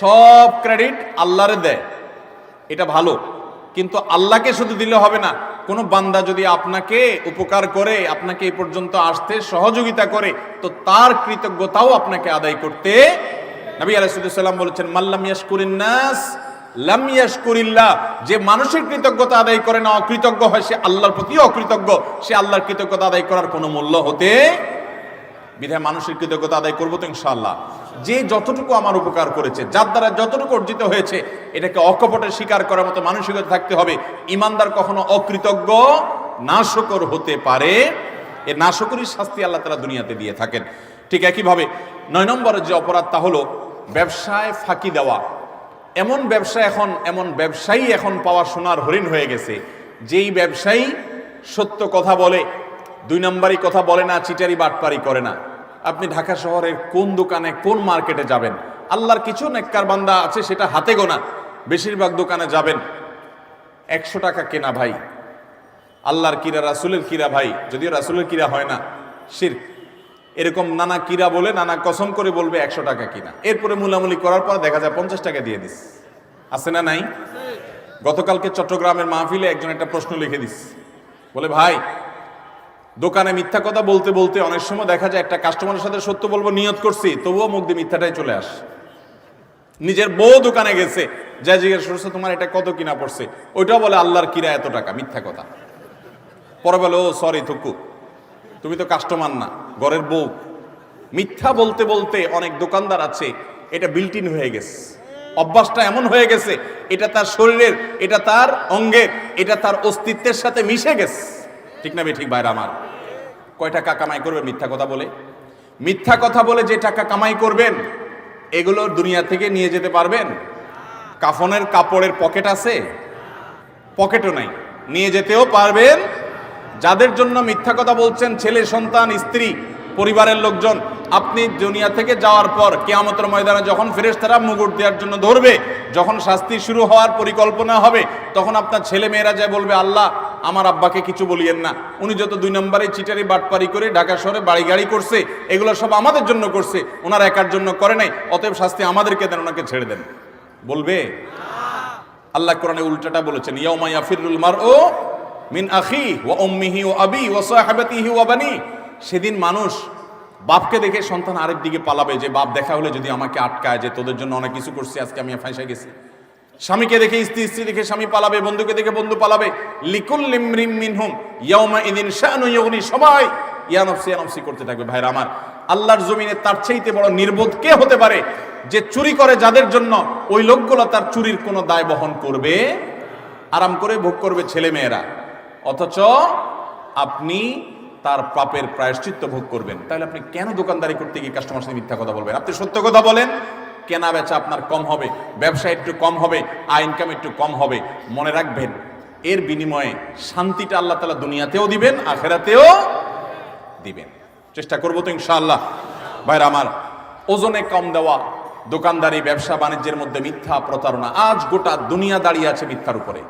সব ক্রেডিট আল্লাহরে দেয়, এটা ভালো, কিন্তু আল্লাহকে শুধু দিলে হবে না। কোনো বান্দা যদি আপনাকে উপকার করে, আপনাকে এই পর্যন্ত আসতে সহযোগিতা করে, তো তার কৃতজ্ঞতাও আপনাকে আদায় করতে। নবী আলাইহিস সালাম বলেছেন, মাল্লাম ইয়াশকুরিন নাস লাম ইয়াশকুরিল্লাহ, যে মানুষের কৃতজ্ঞতা আদায় করে না, অকৃতজ্ঞ হয়, সে আল্লাহর প্রতি অকৃতজ্ঞ, সে আল্লাহর কৃতজ্ঞতা আদায় করার কোনো মূল্য হতে। বিধায় মানুষের কৃতজ্ঞতা আদায় করবো তো ইনশাআল্লাহ। যে যতটুকু আমার উপকার করেছে, যার দ্বারা যতটুকু অর্জিত হয়েছে, এটাকে অকপটে স্বীকার করার মতো মানসিকতা থাকতে হবে। ইমানদার কখনো অকৃতজ্ঞ নাশকর হতে পারে, এ নাশকরির শাস্তি আল্লাহ তাআলা দুনিয়াতে দিয়ে থাকেন। ঠিক একইভাবে 9 নম্বরের যে অপরাধ, তা হলো ব্যবসায় ফাঁকি দেওয়া। এমন ব্যবসায়ী এখন পাওয়া সোনার হরিণ হয়ে গেছে, যেই ব্যবসায়ী সত্য কথা বলে, 2 নম্বরই কথা বলে না, চিটারি বাটপারি করে না। আপনি ঢাকা শহরের কোন দোকানে, কোন মার্কেটে যাবেন, আল্লাহর কিছু নেককার বান্দা আছে সেটা হাতে গোনা, বেশিরভাগ দোকানে যাবেন 100 টাকা কেনা ভাই, আল্লাহর কিরা, রাসূলের কিরা ভাই, যদিও রাসূলের কিরা হয় না, শিরক, এরকম নানা কিরা বলে, নানা কসম করে বলবে 100 টাকা কিনা, এরপরে মুলামুলি করার পর দেখা যায় 50 টাকা দিয়ে দিস, আছে না নাই? গতকালকে চট্টগ্রামের মাহফিলে একজন একটা প্রশ্ন লিখে দিস, বলে ভাই, দোকানে মিথ্যা কথা বলতে বলতে অনেক সময় দেখা যায় একটা কাস্টমারের সাথে সত্য বলবো নিয়ত করছি, তবুও মুখ দিয়ে মিথ্যাটাই চলে আস। নিজের বউ দোকানে গেছে, যা জিজ্ঞেস করছে তোমার এটা কত কিনা পড়ছে, ওইটাও বলে আল্লাহর কিরা এত টাকা, মিথ্যা কথা। পরে বলে, ও সরি থুকু, তুমি তো কাস্টমার না, ঘরের বউ। মিথ্যা বলতে বলতে অনেক দোকানদার আছে, এটা বিল্ট ইন হয়ে গেছে, অভ্যাসটা এমন হয়ে গেছে, এটা তার শরীরের, এটা তার অঙ্গের, এটা তার অস্তিত্বের সাথে মিশে গেছে। ঠিক না ঠিক ভাইরা আমার? কয় টাকা কামাই করবে মিথ্যা কথা বলে? মিথ্যা কথা বলে যে টাকা কামাই করবেন, এগুলো দুনিয়া থেকে নিয়ে যেতে পারবেন? কাফনের কাপড়ের পকেট আছে? পকেটও নাই, নিয়ে যেতেও পারবেন? যাদের জন্য মিথ্যা কথা বলছেন, ছেলে সন্তান, স্ত্রী, পরিবারের লোকজন, আপনি দুনিয়া থেকে যাওয়ার পর কিয়ামতের ময়দানে যখন ফেরেশতারা মুগুর দেওয়ার জন্য ধরবে, যখন শাস্তি শুরু হওয়ার পরিকল্পনা হবে, তখন আপনার ছেলে মেয়েরা যায় বলবে, আল্লাহ আমার আব্বাকে কিছু বলিয়েন না, উনি যত 2 নম্বরে চিটারি বাটপারি করে ঢাকা শহরে বাড়ি গাড়ি করছে, এগুলো সব আমাদের জন্য করছে, ওনার একার জন্য করে নাই, অতএব শাস্তি আমাদেরকে দেন, ওনাকে ছেড়ে দেন। বলবে? আল্লাহ কোরআনে উল্টাটা বলেছেন, ইয়াউমা ইয়াফিরুল মারউ মিন আখিহি ওয়া উম্মিহি ওয়া আবিহি ওয়া সাহিবাতিহি ওয়া বানি। সেদিন মানুষ বাপকে দেখে সন্তান আরেক দিকে পালাবে, যে বাপ দেখা হলে যদি আমাকে আটকায়, যে তোদের জন্য অনেক কিছু করছি, আজকে আমি ফাঁসে গেছি। স্বামীকে দেখে স্ত্রী, স্ত্রী দেখে স্বামী পালাবে, বন্ধুকে দেখে বন্ধু পালাবে। লিকুল্লি ইমরিম মিনহুম ইয়াউমা ইযিন শানু ইউগনি, সবাই ইয়া নফসি ইয়া নফসি করতে থাকবে। ভাইরা আমার, আল্লাহর জমিনে তার চাইতে বড় নির্বোধ কে হতে পারে, যে চুরি করে যাদের জন্য, ওই লোকগুলো তার চুরির কোনো দায় বহন করবে, আরাম করে ভোগ করবে ছেলে মেয়েরা, অথচ আপনি তার পাপের প্রায়শ্চিত্ত ভোগ করবেন। তাহলে আপনি কেন দোকানদারি করতে গিয়ে কাস্টমার সাথে মিথ্যা কথা বলবেন? আপনি সত্য কথা বলেন, কেনা বেচা আপনার কম হবে, ব্যবসা একটু কম হবে, আয় ইনকাম একটু কম হবে। মনে রাখবেন, এর বিনিময়ে শান্তিটা আল্লাহ তাআলা দুনিয়াতেও দিবেন, আখিরাতেও দিবেন। চেষ্টা করবো তো ইনশাআল্লাহ। ভাইরা আমার, ওজনে কম দেওয়া, দোকানদারি, ব্যবসা বাণিজ্যের মধ্যে মিথ্যা, প্রতারণা, আজ গোটা দুনিয়া দাঁড়িয়ে আছে মিথ্যার উপরে।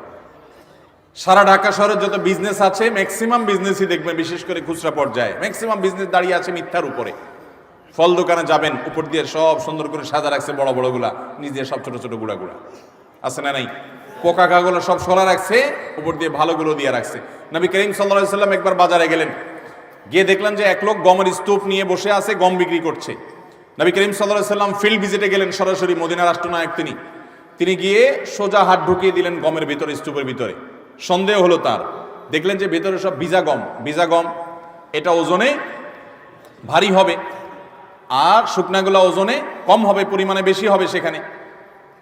সারা ঢাকা শহরে যত বিজনেস আছে, ম্যাক্সিমাম বিজনেসই দেখবেন, বিশেষ করে খুচরা পর্যায়ে ম্যাক্সিমাম বিজনেস দাঁড়িয়ে আছে মিথ্যার উপরে। ফল দোকানে যাবেন, উপর দিয়ে সব সুন্দর করে সাজা রাখছে, বড় বড় গুলা, নিচ দিয়ে সব ছোট ছোট গুড়া গুড়া, আছে না নাই? কোকা কাগুলো সব সরা রাখছে, উপর দিয়ে ভালোগুলো দিয়ে রাখছে। নবী করিম সাল্লাল্লাহু আলাইহি সাল্লাম একবার বাজারে গেলেন, গিয়ে দেখলেন যে এক লোক গমের স্তূপ নিয়ে বসে আছে, গম বিক্রি করছে। নবী করিম সাল্লাল্লাহু আলাইহি সাল্লাম ফিল্ড ভিজিটে গেলেন, সরাসরি মদিনা রাষ্ট্রনায়ক তিনি গিয়ে সোজা হাত ঢুকিয়ে দিলেন গমের ভিতরে, স্তূপের ভিতরে। সন্দেহ হলো তার, দেখলেন যে ভেতরে সব ভিজা গম, এটা ওজনে ভারী হবে, আর শুকনাগুলো ওজনে কম হবে, পরিমাণে বেশি হবে সেখানে।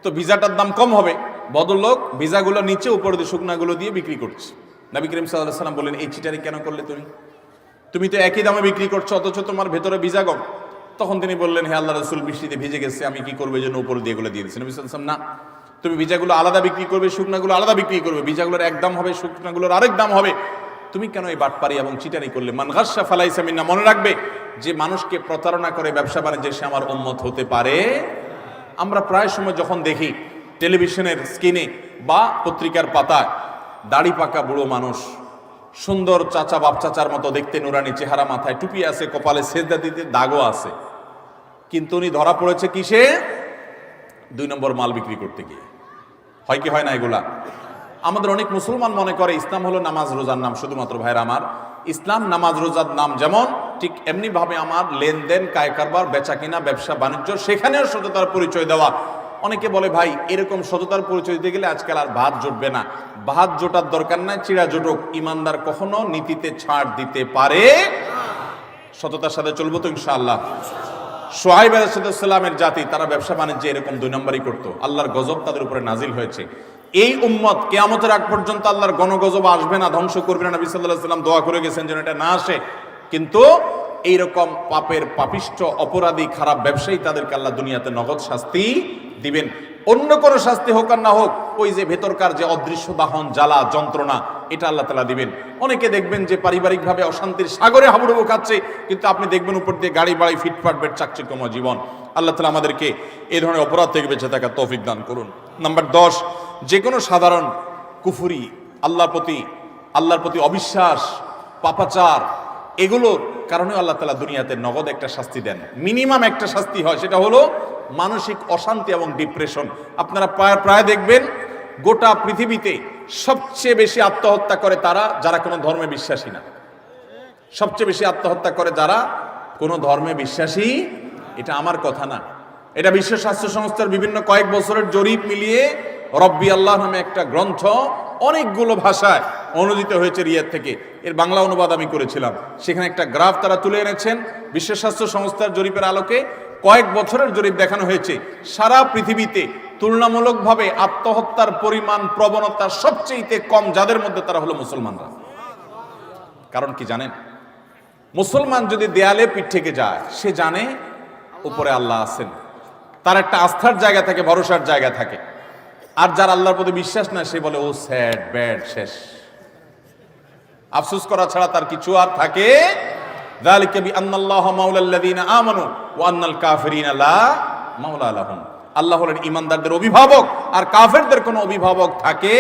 তো ভিসাটার দাম কম হবে। ভদ্রলোক ভিসাগুলো নিচে উপর দিয়ে শুকনাগুলো দিয়ে বিক্রি করছে। নবী করিম সাল্লাল্লাহু আলাইহি ওয়াসাল্লাম বললেন, এই চিটারি কেন করলে তুমি তো একই দামে বিক্রি করছো, অথচ তোমার ভেতরে ভিসা কম। তখন তিনি বললেন, হে আল্লাহ রাসূল, বৃষ্টিতে ভিজে গেছে, আমি কি করবো, এই জন্য উপর দিয়ে এগুলো দিয়ে দিচ্ছি। নবী সাল্লাল্লাহু আলাইহি ওয়াসাল্লাম, না, তুমি ভিজাগুলো আলাদা বিক্রি করবে, শুকনাগুলো আলাদা বিক্রি করবে। ভিজাগুলোর এক দাম হবে, শুকনাগুলোর আরেক দাম হবে। তুমি কেন এই বাটপারি এবং চিটারি করলে? মান গাসসা ফালাইসা মিন্না। মনে রাখবে, যে মানুষকে প্রতারণা করে ব্যবসা বাণিজ্যে সে আমার উম্মত হতে পারে। আমরা প্রায় সময় যখন দেখি টেলিভিশনের স্ক্রিনে বা পত্রিকার পাতায়, দাড়ি পাকা বুড়ো মানুষ, সুন্দর চাচা বাপ চাচার মতো দেখতে, নুরানি চেহারা, মাথায় টুপি আছে, কপালে সেজদা দিতে দাগও আছে, কিন্তু উনি ধরা পড়েছে কিসে? 2 নম্বর মাল বিক্রি করতে গিয়ে। হয় কি হয় না এগুলা? আমাদের অনেক মুসলমান মনে করে ইসলাম হলো নামাজ রোজার নাম। শুধুমাত্র ভাইরা আমার, ইসলাম নামাজ রোজার নাম যেমন, ঠিক এমনি ভাবে আমার লেনদেন, কায় কারবার, বেচা কিনা, ব্যবসা বাণিজ্য, সেখানেও সততার পরিচয় দেওয়া। অনেকে বলে, ভাই এরকম সততার পরিচয় দিতে গেলে আজকাল আর ভাত জুটবে না। ভাত জোটার দরকার নাই, চিড়া জোটক। ইমানদার কখনো নীতিতে ছাড় দিতে পারে। সততার সাথে চলবো তো ইনশাআল্লাহ। শুআয়ব আলাইহিস সালামের জাতি, তারা ব্যবসা বাণিজ্যে এরকম 2 নম্বরই করতো। আল্লাহর গজব তাদের উপরে নাজিল হয়েছে। এই উম্মত কিয়ামতের আগ পর্যন্ত আল্লাহর গণগজব আসবে না, ধ্বংস করবে না। নবী সাল্লাল্লাহু আলাইহি ওয়াসাল্লাম দোয়া করে গেছেন যেন এটা না আসে। কিন্তু এইরকম পাপের পাপিষ্ঠ অপরাধী খারাপ ব্যবসায়ী, তাদেরকে আল্লাহ দুনিয়াতে নগদ শাস্তি দিবেন। অন্য কোন শাস্তি হোক আর না হোক, ওই যে ভেতরকার যে অদৃশ্য দাহন, জ্বালা, যন্ত্রণা, এটা আল্লাহ তাআলা দিবেন। অনেকে দেখবেন যে পারিবারিকভাবে অশান্তির সাগরে হাবুডুবু খাচ্ছে, কিন্তু আপনি দেখবেন উপর দিয়ে গাড়ি বাড়ি, ফিটফাট বেড, চাকচিক্যময় জীবন। আল্লাহ তাআলা আমাদেরকে এই ধরনের অপরাধ থেকে বেঁচে থাকার তৌফিক দান করুন। নাম্বার 10, যে কোনো সাধারণ কুফরি, আল্লাহর প্রতি অবিশ্বাস, পাপাচার, এগুলোর কারণে আল্লাহ তাআলা দুনিয়াতে নগদ একটা শাস্তি দেন। মিনিমাম একটা শাস্তি হয়, সেটা হলো মানসিক অশান্তি এবং ডিপ্রেশন। আপনারা প্রায় দেখবেন গোটা পৃথিবীতে সবচেয়ে বেশি আত্মহত্যা করে তারা যারা কোনো ধর্মে বিশ্বাসী না। সবচেয়ে বেশি আত্মহত্যা করে যারা কোনো ধর্মে বিশ্বাসী। এটা আমার কথা না, এটা বিশ্ব স্বাস্থ্য সংস্থার বিভিন্ন কয়েক বছরের জরিপ মিলিয়ে রব্বি আল্লাহ নামে একটা গ্রন্থ অনেকগুলো ভাষায় অনুদিত হয়েছে রিয়াদ থেকে। এর বাংলা অনুবাদ আমি করেছিলাম। সেখানে একটা গ্রাফ তারা তুলে এনেছেন। বিশ্ব স্বাস্থ্য সংস্থার জরিপের আলোকে কয়েক বছরের জরিপ দেখানো হয়েছে। সারা পৃথিবীতে তুলনামূলকভাবে আত্মহত্যার পরিমাণ, প্রবণতা সবচেয়ে কম যাদের মধ্যে, তারা হলো মুসলমানরা। কারণ কি জানেন? মুসলমান যদি দেয়ালে পিঠ থেকে যায়, সে জানে উপরে আল্লাহ আছেন, তার একটা আস্থার জায়গা থাকে, ভরসার জায়গা থাকে। আর যার আল্লাহর প্রতি বিশ্বাস না, সে বলে ও স্যাড, ব্যাড, শেষ। আফসোস করা ছাড়া তার কিছু আর থাকে। যালিকা বিআন্নাল্লাহা মাওলাল্লাযীনা আমানু ওয়া আন্নাল কাফিরিনা লা মাওলা লাহুম। আল্লাহ হলেন ঈমানদারদের অভিভাবক, আর কাফেরদের কোনো অভিভাবক থাকে।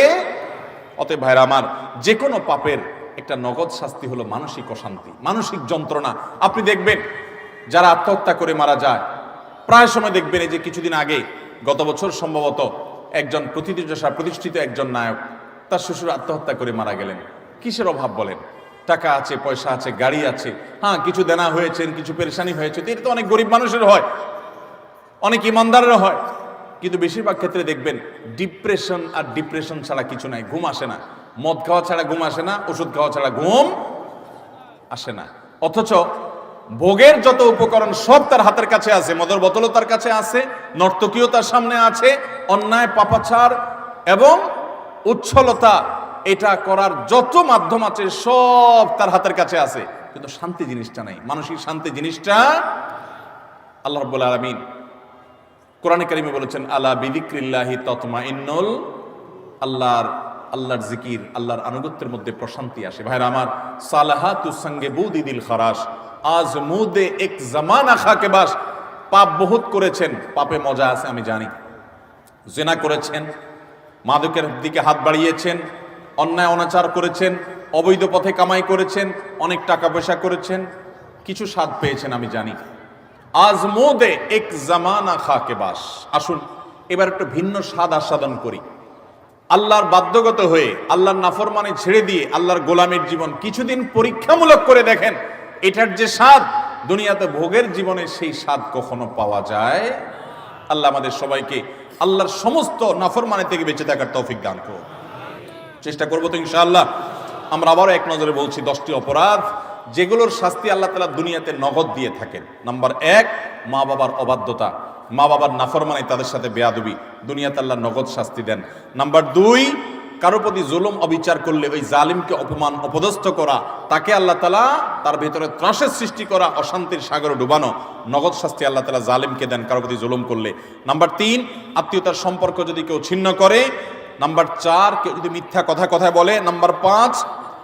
অতএব ভাইরা আমার, যে কোনো পাপের একটা নগদ শাস্তি হলো মানসিক অশান্তি, মানসিক যন্ত্রণা। আপনি দেখবেন যারা আত্মহত্যা করে মারা যায়, প্রায় সময় দেখবেন, এই যে কিছুদিন আগে, গত বছর সম্ভবত, একজন প্রতিষ্ঠিত একজন নায়ক, তার শ্বশুর আত্মহত্যা করে মারা গেলেন। কিসের অভাব বলেন? টাকা আছে, পয়সা আছে, গাড়ি আছে, হ্যাঁ কিছু দেনা হয়েছে, কিছু পেরেশানি হয়েছে। এটা তো অনেক গরিব মানুষের হয়, অনেক ইমানদারের হয়, কিন্তু বেশিরভাগ ক্ষেত্রে দেখবেন ডিপ্রেশন, আর ডিপ্রেশন ছাড়া কিছু নাই। ঘুম আসে না, মদ খাওয়া ছাড়া ঘুম আসে না, ওষুধ খাওয়া ছাড়া ঘুম আসে না। অথচ ভোগের যত উপকরণ সব তার হাতের কাছে আছে। মদের বোতলও তার কাছে আছে, নর্তকীও তার সামনে আছে, অন্যায়, পাপাচার এবং উচ্ছলতা, এটা করার যত মাধ্যম আছে সব তার হাতের কাছে আছে, কিন্তু শান্তি জিনিসটা নাই। মানসিক শান্তি জিনিসটা আল্লাহ রাব্বুল আলামিন কোরআনে কারিমে বলেছেন, আলা বিযিক্রিল্লাহি তাতমাইন্নুল, আল্লাহর জিকির, আল্লাহর আনুগত্যের মধ্যে প্রশান্তি আসে। ভাইরা আমার, সালাহাতু সঙ্গে বুদি দিল খারাস, আজ মুদে এক জামানা খাকে বাস। পাপ বহুত করেছেন, পাপে মজা আছে আমি জানি। জিনা করেছেন, মাদকের দিকে হাত বাড়িয়েছেন, অন্যায় অনাচার করেছেন, অবৈধ পথে কামাই করেছেন, অনেক টাকা পয়সা করেছেন, কিছু স্বাদ পেয়েছেন আমি জানি। আজ মোদে এক জামানা খাকে বাস। আসুন এবার একটু ভিন্ন স্বাদ আস্বাদন করি। আল্লাহর বাধ্যগত হয়ে, আল্লাহর নাফরমানি ছেড়ে দিয়ে আল্লাহর গোলামের জীবন কিছুদিন পরীক্ষামূলক করে দেখেন। এটার যে স্বাদ দুনিয়াতে ভোগের জীবনে, সেই স্বাদ কখনো পাওয়া যায়? আল্লাহ আমাদের সবাইকে আল্লাহর সমস্ত নাফরমানি থেকে বেঁচে থাকার তৌফিক দান করুন। চেষ্টা করবো তো ইনশাআল্লাহ। আমরা আবারও এক নজরে বলছি 10টি অপরাধ যেগুলোর শাস্তি আল্লাহ তাআলা দুনিয়াতে নগদ দিয়ে থাকেন। নাম্বার 1, মা বাবার অবাধ্যতা। মা বাবার নাফরমানি, তাদের সাথে বেয়াদবি, দুনিয়াতে আল্লাহ নগদ শাস্তি দেন। নাম্বার 2, কারো প্রতি জুলুম অবিচার করলে ওই জালিমকে অপমান অপদস্থ করা, তাকে আল্লাহ তাআলা তার ভিতরে ত্রাসের সৃষ্টি করা, অশান্তির সাগরে ডুবানো, নগদ শাস্তি আল্লাহ তাআলা জালিমকে দেন কারো প্রতি জুলুম করলে। নাম্বার 3, আত্মীয়তার সম্পর্ক যদি কেউ ছিন্ন করে। নাম্বার 4, কেউ যদি মিথ্যা কথায় বলে। নাম্বার 5,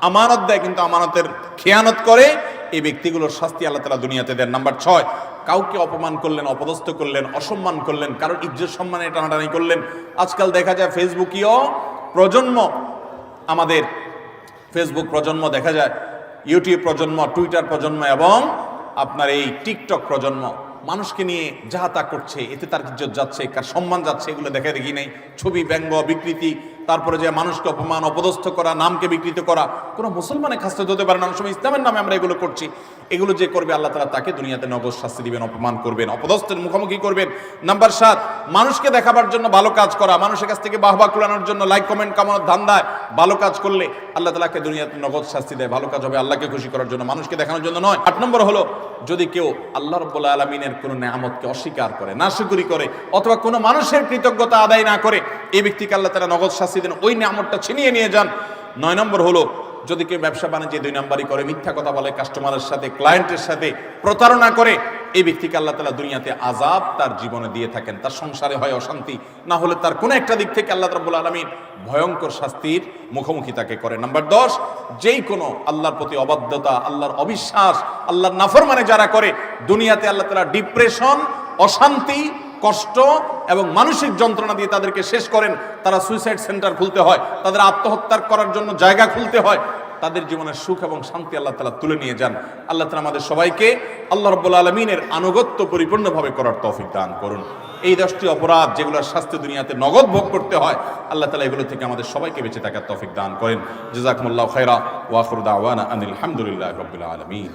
আমানত দেয় কিন্তু আমানতের খেয়ানত করে, এই ব্যক্তিগুলোর শাস্তি আল্লাহ তাআলা দুনিয়াতে দেন। নাম্বার 6, কাউকে অপমান করলেন, অপদস্থ করলেন, অসম্মান করলেন, কারোর ইজ্জত সম্মানে টানাটানি করলেন। আজকাল দেখা যায় ফেসবুকীয় প্রজন্ম, আমাদের ফেসবুক প্রজন্ম দেখা যায়, ইউটিউব প্রজন্ম, টুইটার প্রজন্ম এবং আপনার এই টিকটক প্রজন্ম মানুষকে নিয়ে যাহা তা করছে, এতে তার ইজ্জত যাচ্ছে, কার সম্মান যাচ্ছে, এগুলো দেখা দেখি নেই। ছবি, ব্যঙ্গ, বিকৃতি, তারপরে যে মানুষকে অপমান অপদস্থ করা, নামকে বিকৃত করা, কোনো মুসলমানের খাসলত হতে পারে না। অনেক সময় ইসলামের নামে আমরা এগুলো করছি। এগুলো যে করবে আল্লাহ তাআলা তাকে দুনিয়াতে নগদ শাস্তি দিবেন, অপমান করবেন, অপদস্থের মুখোমুখি করবেন। নাম্বার 7, মানুষকে দেখাবার জন্য ভালো কাজ করা, মানুষের কাছ থেকে বাহবা কুড়ানোর জন্য, লাইক কমেন্ট কামানোর ধান্দায় ভালো কাজ করলে আল্লাহ তাআলাকে দুনিয়াতে নগদ শাস্তি দেয়। ভালো কাজ হবে আল্লাহকে খুশি করার জন্য, মানুষকে দেখানোর জন্য নয়। 8 নম্বর হলো, যদি কেউ আল্লাহ রাব্বুল আলামিনের কোনো নেয়ামতকে অস্বীকার করে, নাশুকরি করে, অথবা কোনো মানুষের কৃতজ্ঞতা আদায় না করে, এই ব্যক্তিকে আল্লাহ তাআলা নগদ শাস্তি দেন, ওই নেয়ামতটা ছিনিয়ে নিয়ে যান। 9 নম্বর হলো, যদি কেউ ব্যবসা বাণিজ্যে 2 নম্বরই করে, মিথ্যা কথা বলে, কাস্টমারের সাথে, ক্লায়েন্টের সাথে প্রতারণা করে, এই ব্যক্তিকে আল্লাহ তাআলা দুনিয়াতে আযাব তার জীবনে দিয়ে থাকেন। তার সংসারে হয় অশান্তি, না হলে তার কোনো একটা দিক থেকে আল্লাহ রাব্বুল আলামিন ভয়ঙ্কর শাস্তির মুখোমুখি তাকে করে। নাম্বার 10, যেই কোনো আল্লাহর প্রতি অবাধ্যতা, আল্লাহর অবিশ্বাস, আল্লাহর নাফরমানি যারা করে, দুনিয়াতে আল্লাহ তাআলা ডিপ্রেশন, অশান্তি, কষ্ট এবং মানসিক যন্ত্রণা দিয়ে তাদেরকে শেষ করেন। তারা সুইসাইড সেন্টার খুলতে হয়, তাদের আত্মহত্যা করার জন্য জায়গা খুলতে হয়, তাদের জীবনের সুখ এবং শান্তি আল্লাহ তাআলা তুলে নিয়ে যান। আল্লাহ তাআলা আমাদের সবাইকে আল্লাহ রাব্বুল আলামিনের আনুগত্য পরিপূর্ণভাবে করার তৌফিক দান করুন। এই 10টি অপরাধ যেগুলোর শাস্তি দুনিয়াতে নগদ ভোগ করতে হয়, আল্লাহ তাআলা এগুলো থেকে আমাদের সবাইকে বেঁচে থাকার তৌফিক দান করেন। জাযাকুমুল্লাহু খায়রা ওয়া আখিরু দাওয়ানা আনিল হামদুলিল্লাহি রাব্বিল আলামিন।